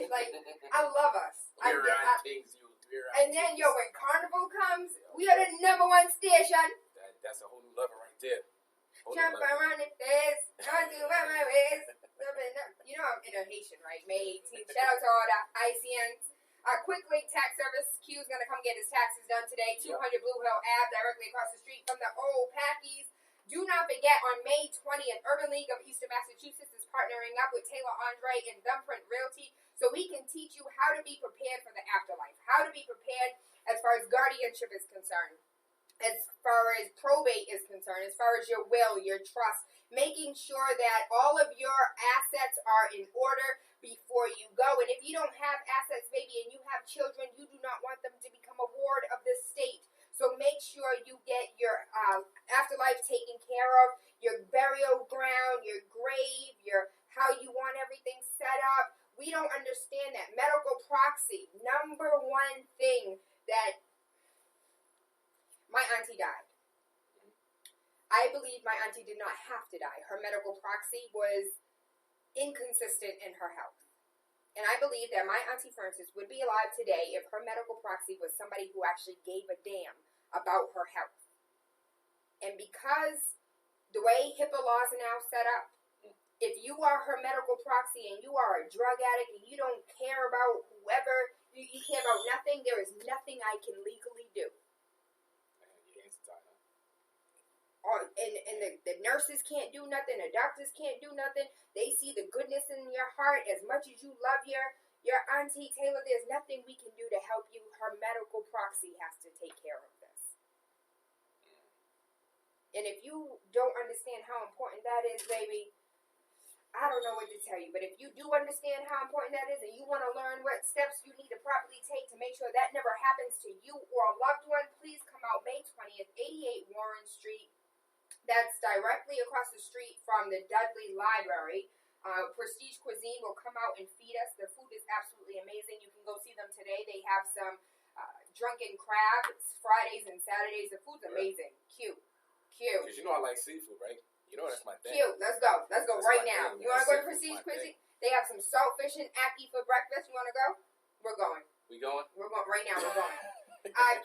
Like, I love us. And then, when Carnival comes, we are the #1 station. That's a whole new level right there. Jump around the fence, don't do my ways. You know I'm in a Haitian, right? May 18th. Shout out to all the Haitians. Quick Link Tax Service. Q's going to come get his taxes done today. 200 Blue Hill Ave, directly across the street from the old Packies. Do not forget, on May 20th, Urban League of Eastern Massachusetts is partnering up with TaylaAndre and Thumbprint Realty so we can teach you how to be prepared for the afterlife, how to be prepared as far as guardianship is concerned, as far as probate is concerned, as far as your will, your trust, making sure that all of your assets are in order before you go. And if you don't have assets, baby, and you have children, you do not want them to become a ward of the state. So make sure you get your afterlife taken care of, your burial ground, your grave, your how you want everything set up. We don't understand that. Medical proxy, #1 thing that my auntie died. I believe my auntie did not have to die. Her medical proxy was inconsistent in her health. And I believe that my auntie Frances would be alive today if her medical proxy was somebody who actually gave a damn about her health. And because the way HIPAA laws are now set up, if you are her medical proxy and you are a drug addict and you don't care about whoever, you care about nothing, there is nothing I can legally do. And the nurses can't do nothing, the doctors can't do nothing. They see the goodness in your heart as much as you love your auntie Tayla. There's nothing we can do to help you. Her medical proxy has to take care of this. And if you don't understand how important that is, baby, I don't know what to tell you. But if you do understand how important that is and you want to learn what steps you need to properly take to make sure that never happens to you or a loved one, please come out May 20th, 88 Warren Street. That's directly across the street from the Dudley Library. Prestige Cuisine will come out and feed us. Their food is absolutely amazing. You can go see them today. They have some drunken crab. It's Fridays and Saturdays. The food's amazing. Cute. Because you know I like seafood, right? You know that's my thing. Cute. Let's go. Let's go That's right my now. thing. You want to go to Seafood's Prestige my Cuisine? thing. They have some saltfish and ackee for breakfast. You want to go? We're going. We going? We're going right now. We're going.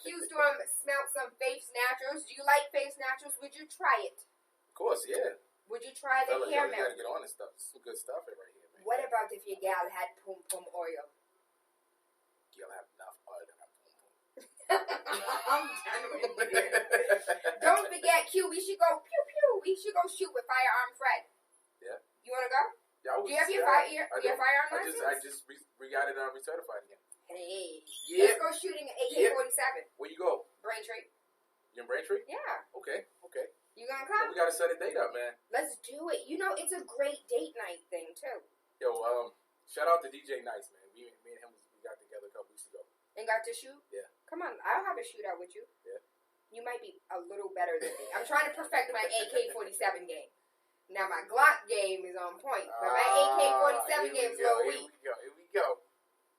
Q-Storm smelled some Faith's Naturals. Do you like Faith's Naturals? Would you try it? Of course, yeah. Would you try the Fellas, hair you milk? gotta get on this stuff. This is some good stuff right here, man. What about if your gal had pum pum oil? You'll have enough oil to have pum pum. I'm done with you. Don't forget, Q. We should go pew pew. We should go shoot with Firearm Fred. Yeah. You want to go? Yeah, Do you have your firearm license? I just got it recertified again. Hey. Yeah. Let's go shooting an AK-47. Where you go? Braintree. You in Braintree? Yeah. Okay. You gonna Well, come? we gotta set a date up, man. Let's do it. You know, it's a great date night thing, too. Yo, shout out to DJ Nice, man. Me and him, we got together a couple weeks ago. And got to shoot? Yeah. Come on. I'll have a shootout with you. Yeah. You might be a little better than me. I'm trying to perfect my AK-47 game. Now, my Glock game is on point, but my AK-47 game is a little weak. Here we go.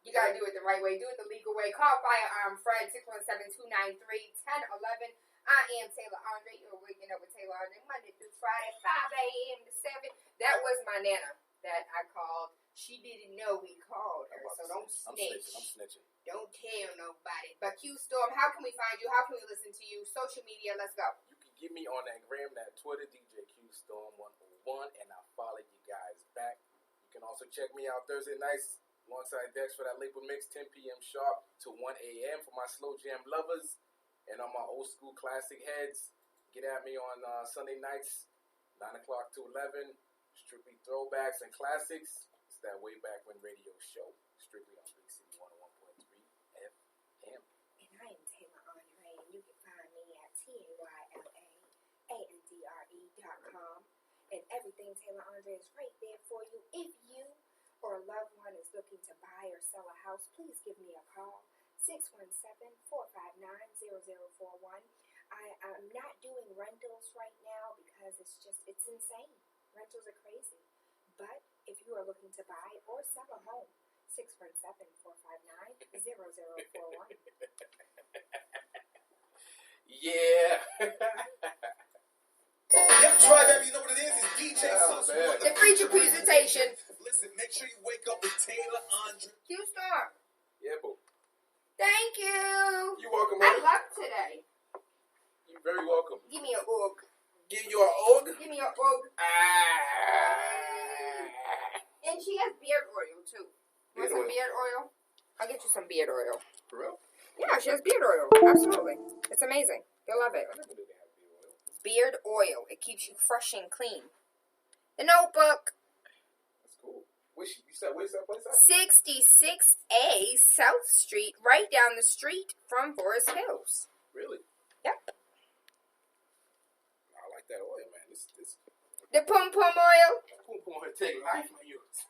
You gotta do it the right way. Do it the legal way. Call Firearm Fred, 617-293-1011. I am TaylaAndre. You're waking up with TaylaAndre Monday through Friday, 5 a.m. to 7. That was my Nana that I called. She didn't know we called her, so don't snitch. I'm snitching. Don't tell nobody. But Q-Storm, how can we find you? How can we listen to you? Social media, let's go. You can get me on that gram, that Twitter, DJ QStorm101, and I'll follow you guys back. You can also check me out Thursday nights alongside Dex for that label mix, 10 p.m. sharp to 1 a.m. for my slow jam lovers. And on my old school classic heads, get at me on Sunday nights, 9 o'clock to 11. Strictly throwbacks and classics. It's that way back when radio show. Strictly on Big City 101.3 FM. And I am TaylaAndre, and you can find me at TaylaAndre.com. And everything TaylaAndre is right there for you. If you or a loved one is looking to buy or sell a house, please give me a call. 617-459-0041. I'm not doing rentals right now because it's insane. Rentals are crazy. But if you are looking to buy or sell a home, 617-459-0041. Yeah. Yep, try that. You know what it is? It's DJ Sauce. The feature presentation. Listen, make sure you wake up with TaylaAndre. Q-Star. Yeah, boo. Thank you. You're welcome, I man. love today. You're very welcome. Give me an oog. Give you an oog? Give me an oog. And she has beard oil, too. You want some beard oil? I'll get you some beard oil. For real? Yeah, she has beard oil. Absolutely. It's amazing. You'll love it. I never knew they had beard oil. Beard oil. It keeps you fresh and clean. The Notebook. That's cool. You said, where's that place at? 66A South Street, right down the street from Forest Hills. Really? Yep. I like that oil, man. This The Pum Pum oil. Pum Pum take life, my youth.